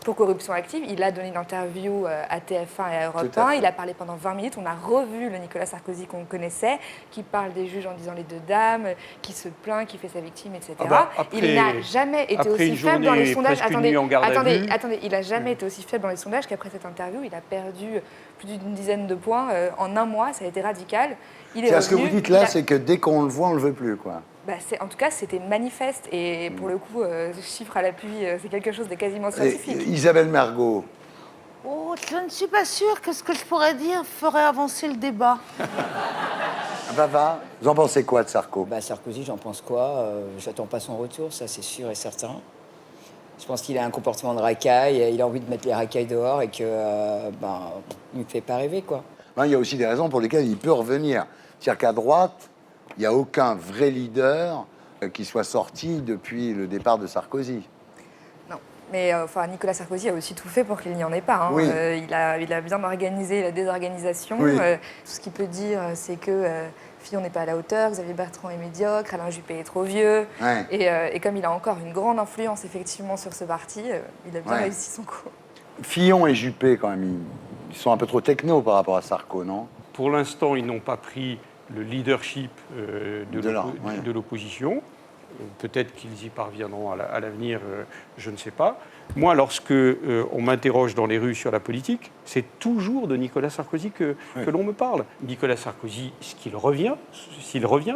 Pour corruption active, il a donné une interview à TF1 et à Europe 1. Il a parlé pendant 20 minutes. On a revu le Nicolas Sarkozy qu'on connaissait, qui parle des juges en disant les deux dames, qui se plaint, qui fait sa victime, etc. Il n'a jamais été aussi faible dans les sondages. Attendez, il n'a jamais été aussi faible dans les sondages qu'après cette interview. Il a perdu plus d'une dizaine de points en un mois. Ça a été radical. Ce que vous dites là, c'est que dès qu'on le voit, on ne le veut plus, quoi. En tout cas, c'était manifeste et pour le coup, chiffre à l'appui, c'est quelque chose de quasiment scientifique. Isabelle Mergo. Oh, je ne suis pas sûre que ce que je pourrais dire ferait avancer le débat. Bava, vous en pensez quoi de Sarko? Sarkozy, j'en pense quoi? J'attends pas son retour, ça c'est sûr et certain. Je pense qu'il a un comportement de racaille, il a envie de mettre les racailles dehors et que il me fait pas rêver, quoi. Il y a aussi des raisons pour lesquelles il peut revenir. C'est-à-dire qu'à droite, il n'y a aucun vrai leader qui soit sorti depuis le départ de Sarkozy. Non, mais Nicolas Sarkozy a aussi tout fait pour qu'il n'y en ait pas. Il a bien organisé la désorganisation. Tout ce qu'il peut dire, c'est que Fillon n'est pas à la hauteur, Xavier Bertrand est médiocre, Alain Juppé est trop vieux. Et comme il a encore une grande influence effectivement sur ce parti, il a bien réussi son coup. Fillon et Juppé, quand même, ils sont un peu trop techno par rapport à Sarko, non? Pour l'instant, ils n'ont pas pris le leadership de l'opposition. Peut-être qu'ils y parviendront à l'avenir, je ne sais pas. Moi, lorsque on m'interroge dans les rues sur la politique, c'est toujours de Nicolas Sarkozy que l'on me parle. Nicolas Sarkozy, s'il revient,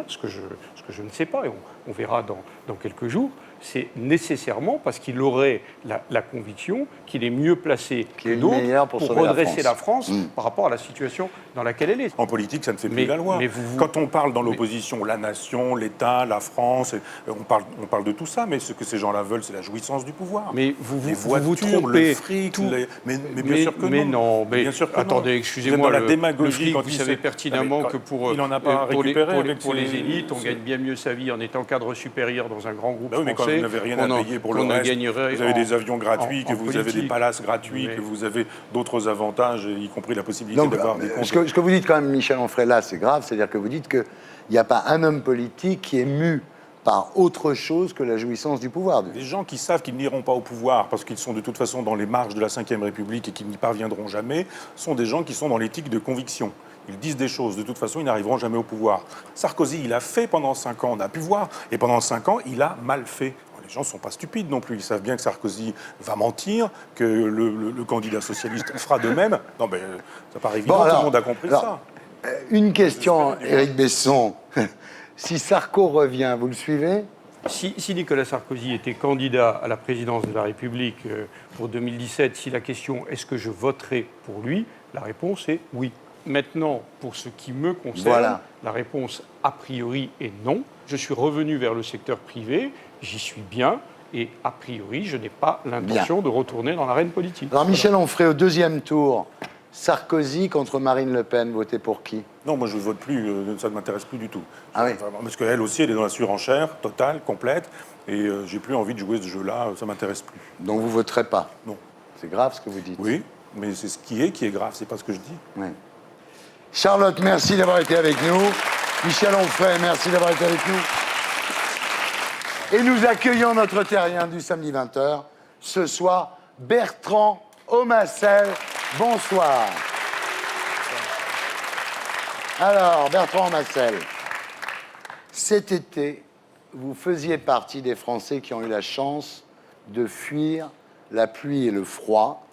ce que je ne sais pas, et on verra dans quelques jours, c'est nécessairement parce qu'il aurait la conviction qu'il est mieux placé que d'autres pour redresser la France par rapport à la situation dans laquelle elle est. En politique, ça ne fait plus la loi. Quand on parle dans l'opposition, la nation, l'État, la France, on parle de tout ça, mais ce que ces gens-là veulent, c'est la jouissance du pouvoir. Mais les voitures, trompez. Le fric, mais bien sûr que non. Mais non, bien sûr que attendez, excusez-moi, la démagogie, le fric, vous savez pertinemment que pour les élites, on gagne bien mieux sa vie en étant cadre supérieur dans un grand groupe français. Mais quand vous n'avez rien à payer pour le reste, vous avez des avions gratuits, que vous avez des palaces gratuits, que vous avez d'autres avantages, y compris la possibilité d'avoir des comptes. Ce que vous dites quand même, Michel Onfray, là, c'est grave, c'est-à-dire que vous dites qu'il n'y a pas un homme politique qui est mu par autre chose que la jouissance du pouvoir. Des gens qui savent qu'ils n'iront pas au pouvoir parce qu'ils sont de toute façon dans les marges de la Ve République et qu'ils n'y parviendront jamais, sont des gens qui sont dans l'éthique de conviction. Ils disent des choses, de toute façon, ils n'arriveront jamais au pouvoir. Sarkozy, il a fait pendant 5 ans, on a pu voir, et pendant 5 ans, il a mal fait. Les gens ne sont pas stupides non plus. Ils savent bien que Sarkozy va mentir, que le candidat socialiste fera de même. Non, mais ça paraît évident, tout le monde a compris ça. Une question, Éric Besson. Si Sarko revient, vous le suivez? Si Nicolas Sarkozy était candidat à la présidence de la République pour 2017, si la question « est-ce que je voterai pour lui ?», la réponse est oui. Maintenant, pour ce qui me concerne, la réponse a priori est non. Je suis revenu vers le secteur privé, j'y suis bien, et a priori, je n'ai pas l'intention de retourner dans l'arène politique. Alors Michel Onfray, au deuxième tour, Sarkozy contre Marine Le Pen, votez pour qui? Non, moi je ne vote plus, ça ne m'intéresse plus du tout. Ah oui. Parce qu'elle aussi, elle est dans la surenchère totale, complète, et j'ai plus envie de jouer ce jeu-là, ça ne m'intéresse plus. Donc vous ne voterez pas? Non. C'est grave ce que vous dites. Oui, mais c'est ce qui est grave, c'est pas ce que je dis. Oui. Charlotte, merci d'avoir été avec nous. Michel Onfray, merci d'avoir été avec nous. Et nous accueillons notre terrien du samedi 20h, ce soir, Bertrand Omassel. Bonsoir. Alors, Bertrand Omassel, cet été, vous faisiez partie des Français qui ont eu la chance de fuir la pluie et le froid.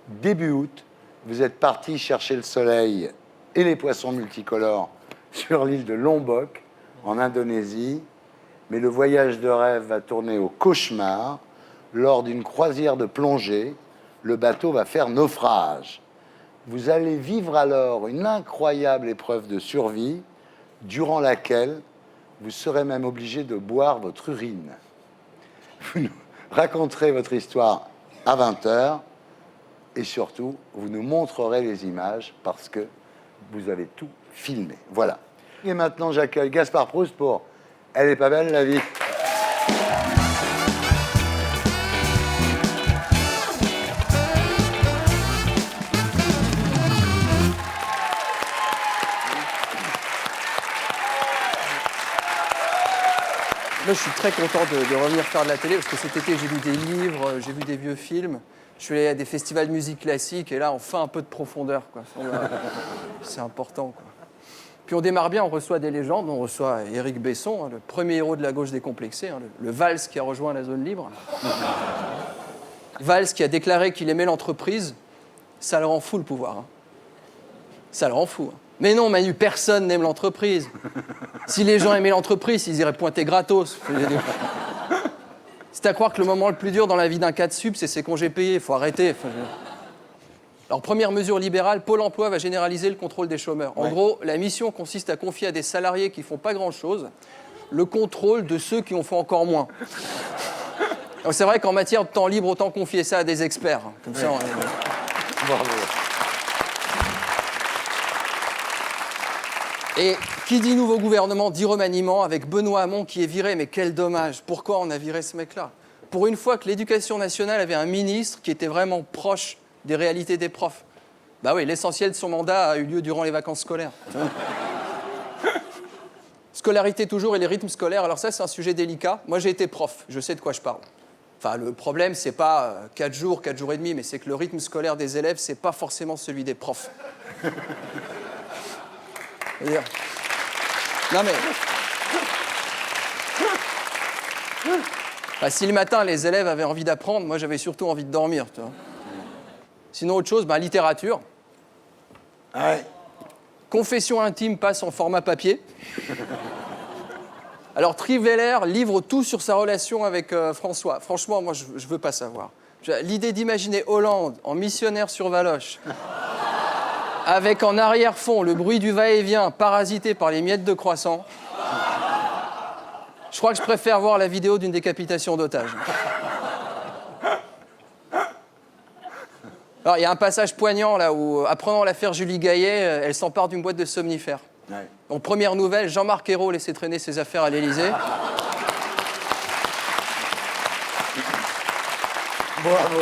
Début août, vous êtes parti chercher le soleil et les poissons multicolores sur l'île de Lombok, en Indonésie. Mais le voyage de rêve va tourner au cauchemar. Lors d'une croisière de plongée, le bateau va faire naufrage. Vous allez vivre alors une incroyable épreuve de survie, durant laquelle vous serez même obligé de boire votre urine. Vous nous raconterez votre histoire à 20h et surtout, vous nous montrerez les images parce que vous avez tout filmé. Voilà. Et maintenant, j'accueille Gaspard Proust pour « Elle est pas belle, la vie ». Moi, je suis très content de revenir faire de la télé parce que cet été, j'ai lu des livres, j'ai vu des vieux films. Je suis allé à des festivals de musique classique et là, on fait un peu de profondeur, quoi. C'est important, quoi. Puis on démarre bien, on reçoit des légendes. On reçoit Éric Besson, le premier héros de la gauche décomplexée, le Valls qui a rejoint la zone libre. Valls qui a déclaré qu'il aimait l'entreprise. Ça le rend fou, le pouvoir. Hein. Ça le rend fou. Hein. Mais non, Manu, personne n'aime l'entreprise. Si les gens aimaient l'entreprise, ils iraient pointer gratos. C'est à croire que le moment le plus dur dans la vie d'un cadre sup, c'est ses congés payés. Il faut arrêter. Alors, première mesure libérale, Pôle emploi va généraliser le contrôle des chômeurs. En gros, la mission consiste à confier à des salariés qui ne font pas grand-chose le contrôle de ceux qui en font encore moins. Donc, c'est vrai qu'en matière de temps libre, autant confier ça à des experts. Comme ça, on est... Bravo. Et qui dit nouveau gouvernement dit remaniement avec Benoît Hamon qui est viré. Mais quel dommage. Pourquoi on a viré ce mec-là? Pour une fois que l'Éducation nationale avait un ministre qui était vraiment proche des réalités des profs. Bah oui, l'essentiel de son mandat a eu lieu durant les vacances scolaires. Scolarité toujours et les rythmes scolaires. Alors ça, c'est un sujet délicat. Moi, j'ai été prof. Je sais de quoi je parle. Enfin, le problème, c'est pas 4 jours et demi, mais c'est que le rythme scolaire des élèves, c'est pas forcément celui des profs. Non mais... Bah, si le matin, les élèves avaient envie d'apprendre, moi, j'avais surtout envie de dormir, tu vois. Sinon, autre chose, littérature. Ouais. Confession intime passe en format papier. Alors, Triveller livre tout sur sa relation avec François. Franchement, moi, je veux pas savoir. L'idée d'imaginer Hollande en missionnaire sur Valoche, avec en arrière-fond le bruit du va-et-vient parasité par les miettes de croissant, je crois que je préfère voir la vidéo d'une décapitation d'otages. Alors, il y a un passage poignant là où, apprenant l'affaire Julie Gaillet, elle s'empare d'une boîte de somnifères. Ouais. Donc, première nouvelle, Jean-Marc Ayrault laissait traîner ses affaires à l'Élysée. Bravo.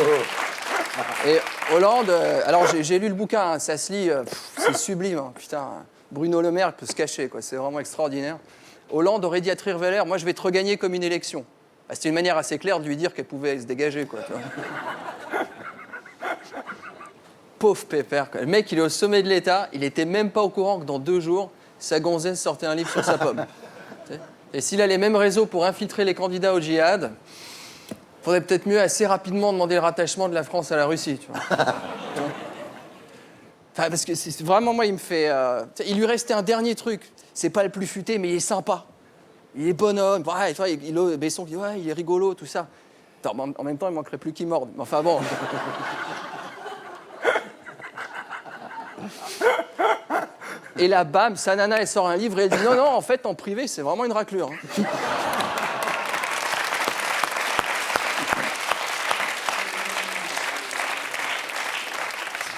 Et Hollande, alors j'ai lu le bouquin, hein, ça se lit, c'est sublime, hein, putain. Bruno Le Maire peut se cacher, quoi, c'est vraiment extraordinaire. Hollande aurait dit à Triveller, moi je vais te regagner comme une élection. Bah, c'était une manière assez claire de lui dire qu'elle pouvait se dégager, quoi. Tu vois. Pauvre pépère, quoi. Le mec, il est au sommet de l'État, il était même pas au courant que dans 2 jours, sa gonzesse sortait un livre sur sa pomme. Et s'il a les mêmes réseaux pour infiltrer les candidats au djihad, faudrait peut-être mieux assez rapidement demander le rattachement de la France à la Russie, tu vois. Enfin, parce que c'est vraiment, moi, il me fait... il lui restait un dernier truc. C'est pas le plus futé, mais il est sympa. Il est bonhomme. Ouais, tu vois, Besson dit, ouais, il est rigolo, tout ça. Attends, en même temps, il manquerait plus qu'il morde. Mais enfin, bon... Et là, bam, sa nana, elle sort un livre et elle dit, non, en fait, en privé, c'est vraiment une raclure. Hein.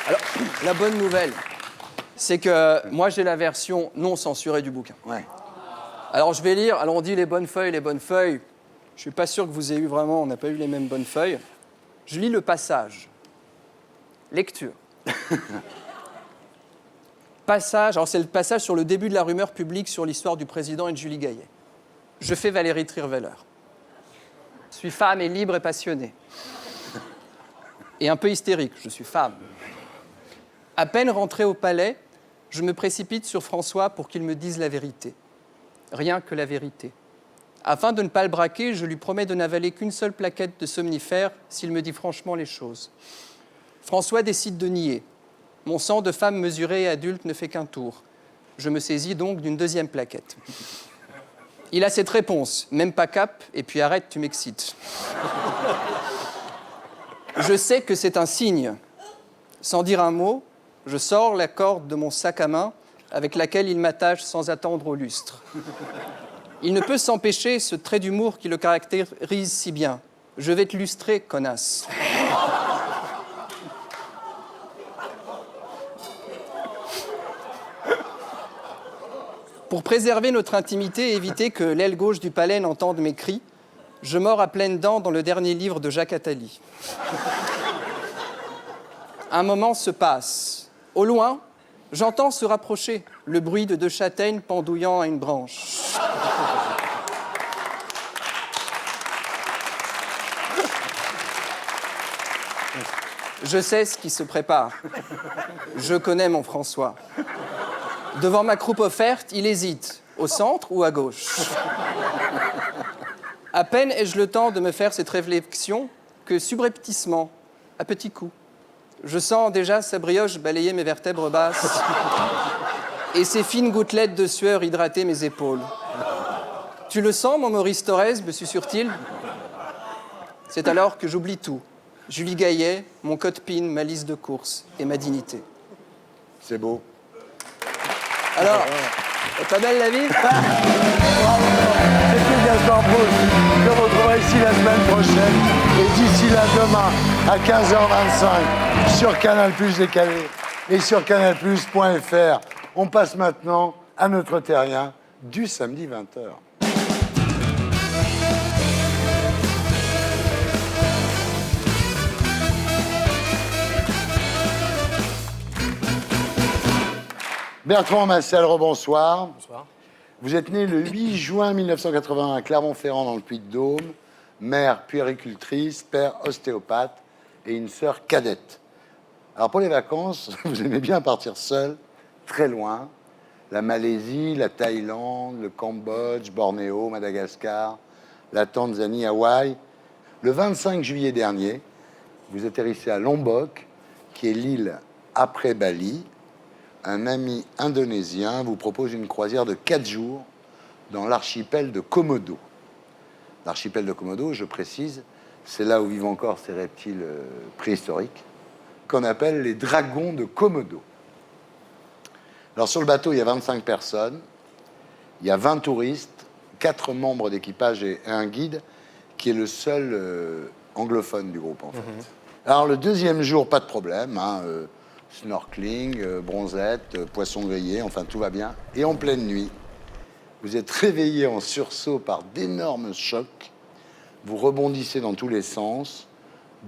Alors, la bonne nouvelle, c'est que moi, j'ai la version non censurée du bouquin. Ouais. Alors, je vais lire. Alors, on dit les bonnes feuilles. Je suis pas sûr que vous ayez eu vraiment, on n'a pas eu les mêmes bonnes feuilles. Je lis le passage. Lecture. Passage, alors c'est le passage sur le début de la rumeur publique sur l'histoire du président et de Julie Gaillet. Je fais Valérie Trierweiler. Je suis femme et libre et passionnée. Et un peu hystérique, je suis femme. À peine rentrée au palais, je me précipite sur François pour qu'il me dise la vérité. Rien que la vérité. Afin de ne pas le braquer, je lui promets de n'avaler qu'une seule plaquette de somnifères s'il me dit franchement les choses. François décide de nier. Mon sang de femme mesurée et adulte ne fait qu'un tour. Je me saisis donc d'une 2e plaquette. Il a cette réponse, même pas cap, et puis arrête, tu m'excites. Je sais que c'est un signe. Sans dire un mot, je sors la corde de mon sac à main avec laquelle il m'attache sans attendre au lustre. Il ne peut s'empêcher ce trait d'humour qui le caractérise si bien. Je vais te lustrer, connasse. Pour préserver notre intimité et éviter que l'aile gauche du palais n'entende mes cris, je mords à pleines dents dans le dernier livre de Jacques Attali. Un moment se passe. Au loin, j'entends se rapprocher le bruit de 2 châtaignes pendouillant à une branche. Je sais ce qui se prépare. Je connais mon François. Devant ma croupe offerte, il hésite, au centre ou à gauche. À peine ai-je le temps de me faire cette réflexion que subrepticement, à petits coups, je sens déjà sa brioche balayer mes vertèbres basses et ses fines gouttelettes de sueur hydrater mes épaules. Tu le sens, mon Maurice Thorez, me susurre-t-il. C'est alors que j'oublie tout. Julie Gaillet, mon code PIN, ma liste de courses et ma dignité. C'est beau. Alors, c'est pas belle la vie? C'était Gaspard Proust. Je vous retrouverai ici la semaine prochaine. Et d'ici là, demain, à 15h25, sur Canal+ décalé et sur canalplus.fr. On passe maintenant à notre terrien du samedi 20h. Bertrand Massel, rebonsoir. Bonsoir. Vous êtes né le 8 juin 1981 à Clermont-Ferrand, dans le Puy-de-Dôme. Mère puéricultrice, père ostéopathe et une sœur cadette. Alors pour les vacances, vous aimez bien partir seul, très loin. La Malaisie, la Thaïlande, le Cambodge, Bornéo, Madagascar, la Tanzanie, Hawaï. Le 25 juillet dernier, vous atterrissez à Lombok, qui est l'île après Bali. Un ami indonésien vous propose une croisière de 4 jours dans l'archipel de Komodo. L'archipel de Komodo, je précise, c'est là où vivent encore ces reptiles préhistoriques, qu'on appelle les dragons de Komodo. Alors sur le bateau, il y a 25 personnes, il y a 20 touristes, 4 membres d'équipage et un guide, qui est le seul anglophone du groupe, en fait. Alors le deuxième jour, pas de problème, hein, snorkeling, bronzette, poisson grillé, enfin tout va bien. Et en pleine nuit, vous êtes réveillé en sursaut par d'énormes chocs. Vous rebondissez dans tous les sens.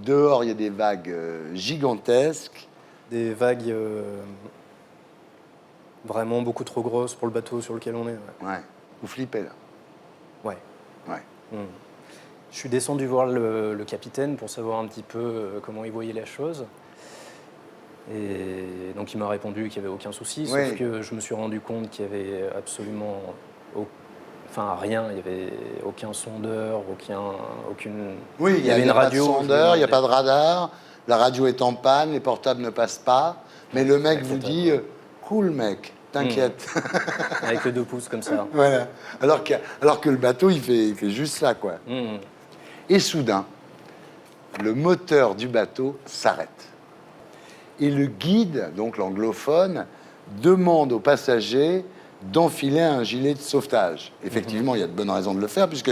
Dehors, il y a des vagues gigantesques. Des vagues vraiment beaucoup trop grosses pour le bateau sur lequel on est. Ouais. Vous flippez là. Ouais. Ouais. Je suis descendu voir le capitaine pour savoir un petit peu comment il voyait la chose. Et donc il m'a répondu qu'il n'y avait aucun souci, sauf que je me suis rendu compte qu'il n'y avait absolument rien, il n'y avait aucun sondeur, aucune... Oui, il y avait une radio. Pas de sondeur, il n'y a pas de radar, la radio est en panne, les portables ne passent pas, mais le mec vous dit cool mec, t'inquiète. Avec le 2 pouces comme ça. Voilà. Alors que le bateau, il fait juste ça, quoi. Et soudain, le moteur du bateau s'arrête. Et le guide, donc l'anglophone, demande aux passagers d'enfiler un gilet de sauvetage. Effectivement, il y a de bonnes raisons de le faire, puisque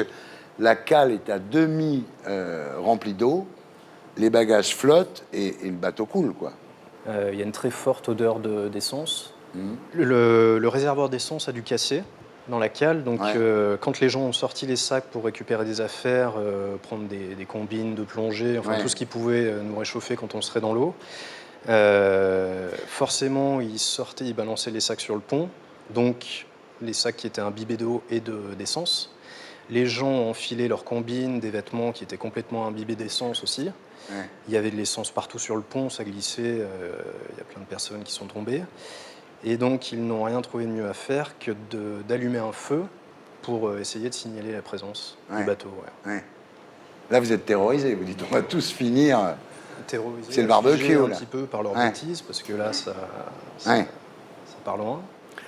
la cale est à demi remplie d'eau, les bagages flottent et le bateau coule, quoi. Il y a une très forte odeur d'essence. Le réservoir d'essence a dû casser dans la cale, donc quand les gens ont sorti les sacs pour récupérer des affaires, prendre des combines de plongée, enfin tout ce qui pouvait nous réchauffer quand on serait dans l'eau, forcément ils balançaient les sacs sur le pont, donc les sacs qui étaient imbibés d'eau et d'essence. Les gens ont enfilé leurs combines, des vêtements qui étaient complètement imbibés d'essence aussi. Il y avait de l'essence partout sur le pont, ça glissait, il y a plein de personnes qui sont tombées. Et donc, ils n'ont rien trouvé de mieux à faire que d'allumer un feu pour essayer de signaler la présence du bateau. Là, vous êtes terrorisés, vous dites on va tous finir... Terrorisés, c'est le barbecue, un là. petit peu par leurs bêtises, parce que là, ça part loin.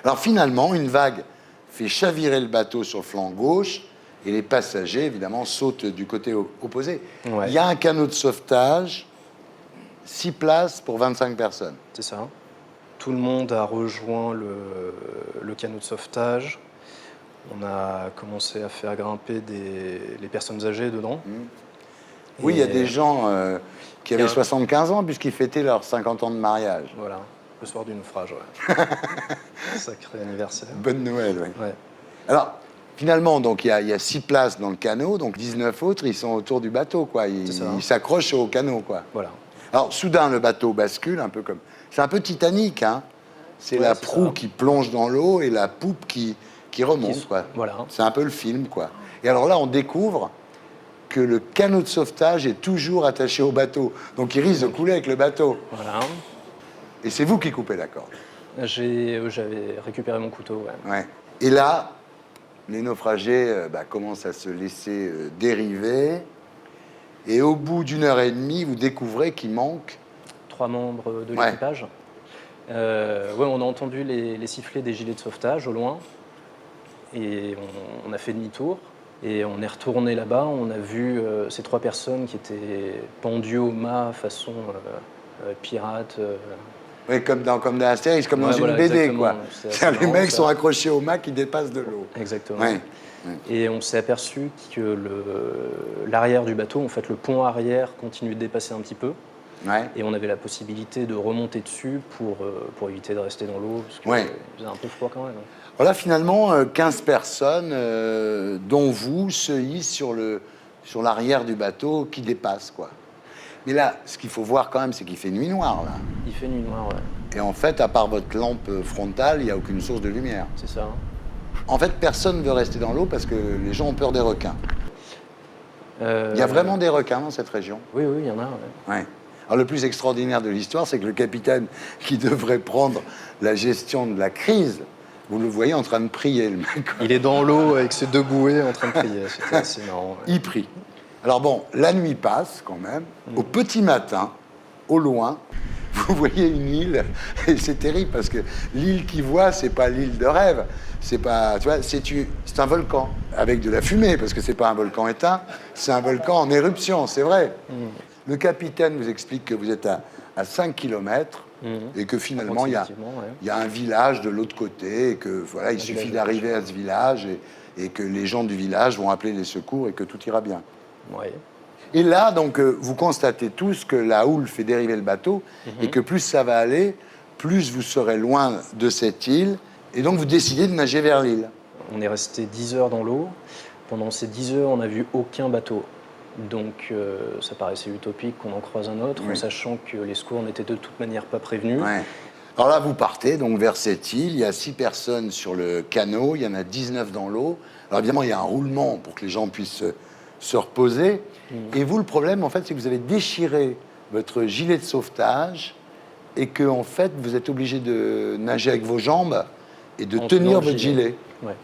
Alors finalement, une vague fait chavirer le bateau sur le flanc gauche, et les passagers, évidemment, sautent du côté opposé. Il y a un canot de sauvetage, 6 places pour 25 personnes. C'est ça. Tout le monde a rejoint le canot de sauvetage. On a commencé à faire grimper les personnes âgées dedans. Oui, il y a des gens qui avaient 75 ans puisqu'ils fêtaient leurs 50 ans de mariage. Voilà, le soir du naufrage, ouais. Sacré anniversaire. Bonne Noël, oui. Ouais. Alors, finalement, donc il y a 6 places dans le canot, donc 19 autres, ils sont autour du bateau, quoi. Ils s'accrochent au canot, quoi. Voilà. Alors, soudain, le bateau bascule, un peu comme... C'est un peu Titanic, hein. C'est la proue qui plonge dans l'eau et la poupe qui remonte, quoi. Voilà. C'est un peu le film, quoi. Et alors là, on découvre que le canot de sauvetage est toujours attaché au bateau. Donc, il risque de couler avec le bateau. Voilà. Et c'est vous qui coupez la corde. J'avais récupéré mon couteau, ouais. Ouais. Et là, les naufragés commencent à se laisser dériver. Et au bout d'1 heure et demie, vous découvrez qu'il manque 3 membres de l'équipage. On a entendu les sifflets des gilets de sauvetage au loin. Et on a fait demi-tour. Et on est retourné là-bas. On a vu ces 3 personnes qui étaient pendues au mât façon pirate. Oui, comme dans Astérix, comme dans une BD, quoi. Les mecs sont accrochés au mât qui dépassent de l'eau. Exactement. Ouais. Et on s'est aperçu que l'arrière du bateau, en fait, le pont arrière continue de dépasser un petit peu. Ouais. Et on avait la possibilité de remonter dessus pour éviter de rester dans l'eau, parce qu'il faisait un peu froid quand même. Voilà, finalement, 15 personnes, dont vous, se hissent sur l'arrière du bateau qui dépasse, quoi. Mais là, ce qu'il faut voir quand même, c'est qu'il fait nuit noire, là. Il fait nuit noire, ouais. Et en fait, à part votre lampe frontale, il n'y a aucune source de lumière. C'est ça. En fait, personne ne veut rester dans l'eau parce que les gens ont peur des requins. Il y a vraiment des requins dans cette région? Oui, il y en a, ouais. Alors, le plus extraordinaire de l'histoire, c'est que le capitaine qui devrait prendre la gestion de la crise, vous le voyez en train de prier, le mec. Il est dans l'eau avec ses 2 bouées en train de prier. C'était assez marrant. Ouais. Il prie. Alors bon, la nuit passe quand même. Au petit matin, au loin, vous voyez une île. Et c'est terrible parce que l'île qu'il voit, c'est pas l'île de rêve. C'est pas, tu vois, c'est un volcan avec de la fumée parce que c'est pas un volcan éteint, c'est un volcan en éruption, c'est vrai. Le capitaine vous explique que vous êtes à 5 km et que finalement il y a un village de l'autre côté et que voilà, il suffit d'arriver à ce village et que les gens du village vont appeler les secours et que tout ira bien. Ouais. Et là, donc, vous constatez tous que la houle fait dériver le bateau et que plus ça va aller, plus vous serez loin de cette île. Et donc, vous décidez de nager vers l'île. On est resté 10 heures dans l'eau. Pendant ces 10 heures, on n'a vu aucun bateau. Donc, ça paraissait utopique qu'on en croise un autre, en sachant que les secours n'étaient de toute manière pas prévenus. Ouais. Alors là, vous partez donc vers cette île. Il y a 6 personnes sur le canot. Il y en a 19 dans l'eau. Alors, évidemment, il y a un roulement pour que les gens puissent se reposer. Et vous, le problème, en fait, c'est que vous avez déchiré votre gilet de sauvetage et que, en fait, vous êtes obligé de nager avec vos jambes et de tenir votre gilet. Ouais.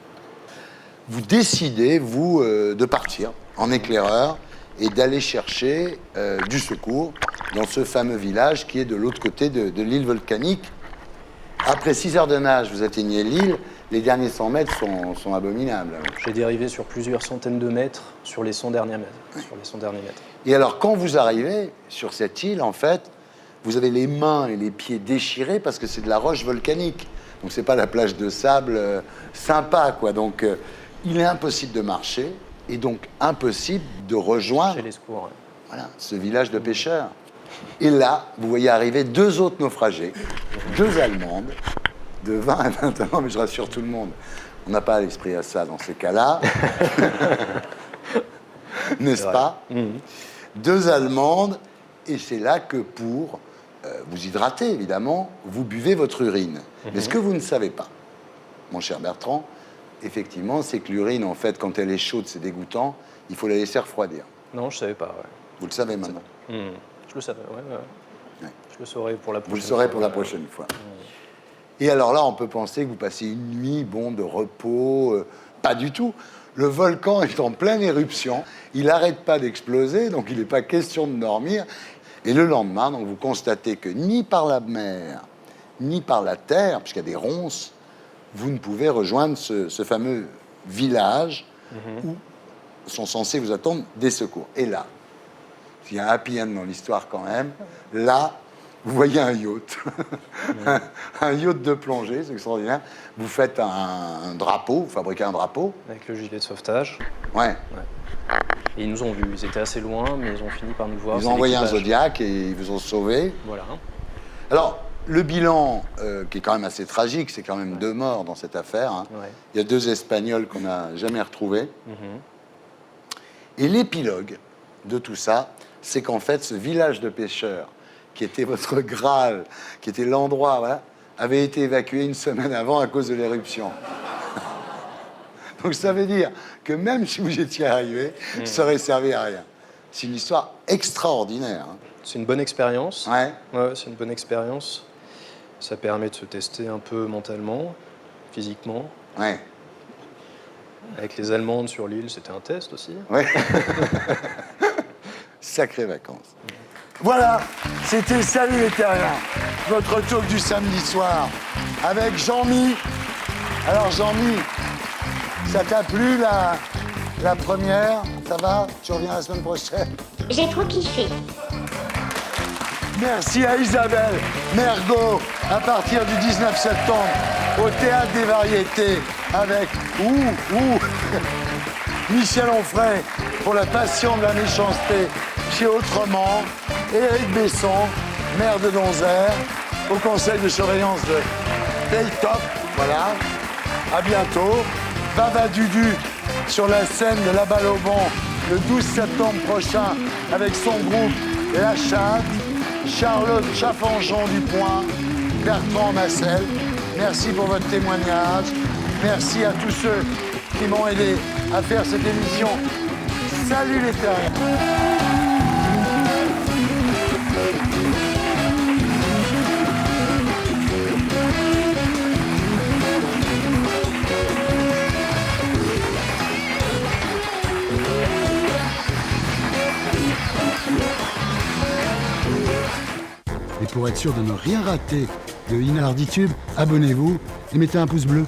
Vous décidez, vous, de partir en éclaireur et d'aller chercher du secours dans ce fameux village qui est de l'autre côté de l'île volcanique. Après 6 heures de nage, vous atteignez l'île. Les derniers 100 mètres sont abominables. J'ai dérivé sur plusieurs centaines de mètres sur les 100 derniers mètres. Et alors, quand vous arrivez sur cette île, en fait, vous avez les mains et les pieds déchirés parce que c'est de la roche volcanique. Donc, c'est pas la plage de sable sympa, quoi. Donc, il est impossible de marcher et donc impossible de rejoindre Chez les secours, voilà, ce village de pêcheurs. Et là, vous voyez arriver 2 autres naufragés, 2 Allemandes, de 20 à 21 ans, mais je rassure tout le monde, on n'a pas l'esprit à ça dans ces cas-là. N'est-ce pas? 2 Allemandes, et c'est là que pour vous hydrater, évidemment, vous buvez votre urine. Mais ce que vous ne savez pas, mon cher Bertrand, effectivement, c'est que l'urine, en fait, quand elle est chaude, c'est dégoûtant, il faut la laisser refroidir. Non, je ne savais pas, Vous le savez maintenant? Je le savais, Je le saurai pour la prochaine fois. Vous le saurez pour la prochaine fois. Et alors là, on peut penser que vous passez une nuit, de repos. Pas du tout. Le volcan est en pleine éruption. Il n'arrête pas d'exploser, donc il n'est pas question de dormir. Et le lendemain, donc, vous constatez que ni par la mer, ni par la terre, puisqu'il y a des ronces, vous ne pouvez rejoindre ce fameux village où sont censés vous attendre des secours. Et là, il y a un happy end dans l'histoire quand même, là, vous voyez un yacht. Un yacht de plongée, c'est extraordinaire. Vous faites un drapeau, vous fabriquez un drapeau. Avec le gilet de sauvetage. Ouais. Et ils nous ont vus. Ils étaient assez loin, mais ils ont fini par nous voir. Ils ont envoyé un Zodiac et ils vous ont sauvés. Voilà. Alors, le bilan, qui est quand même assez tragique, c'est quand même 2 morts dans cette affaire. Hein. Ouais. Il y a 2 Espagnols qu'on n'a jamais retrouvés. Et l'épilogue de tout ça, c'est qu'en fait, ce village de pêcheurs, qui était votre Graal, qui était l'endroit, voilà, avait été évacué 1 semaine avant à cause de l'éruption. Donc ça veut dire que même si vous étiez arrivé, ça aurait servi à rien. C'est une histoire extraordinaire. Hein. C'est une bonne expérience. Ouais. Ouais, c'est une bonne expérience. Ça permet de se tester un peu mentalement, physiquement. Ouais. Avec les Allemandes sur l'île, c'était un test aussi. Ouais. Sacrées vacances. Voilà, c'était Salut les Terriens, votre talk du samedi soir avec Jean-Mi. Alors Jean-Mi, ça t'a plu la première? Ça va? Tu reviens la semaine prochaine? J'ai trop kiffé. Merci à Isabelle Mergo à partir du 19 septembre au Théâtre des Variétés avec Michel Onfray pour La Passion de la méchanceté chez Autrement, Éric Besson, maire de Donzère, au conseil de surveillance de Paytop, voilà, à bientôt. Baba Dudu sur la scène de La Balle au Bon le 12 septembre prochain avec son groupe La Chatte. Charlotte Chaffanjon du Point, Bertrand Massel, merci pour votre témoignage. Merci à tous ceux qui m'ont aidé à faire cette émission. Salut les Terriens. Et pour être sûr de ne rien rater de Inarditube, abonnez-vous et mettez un pouce bleu.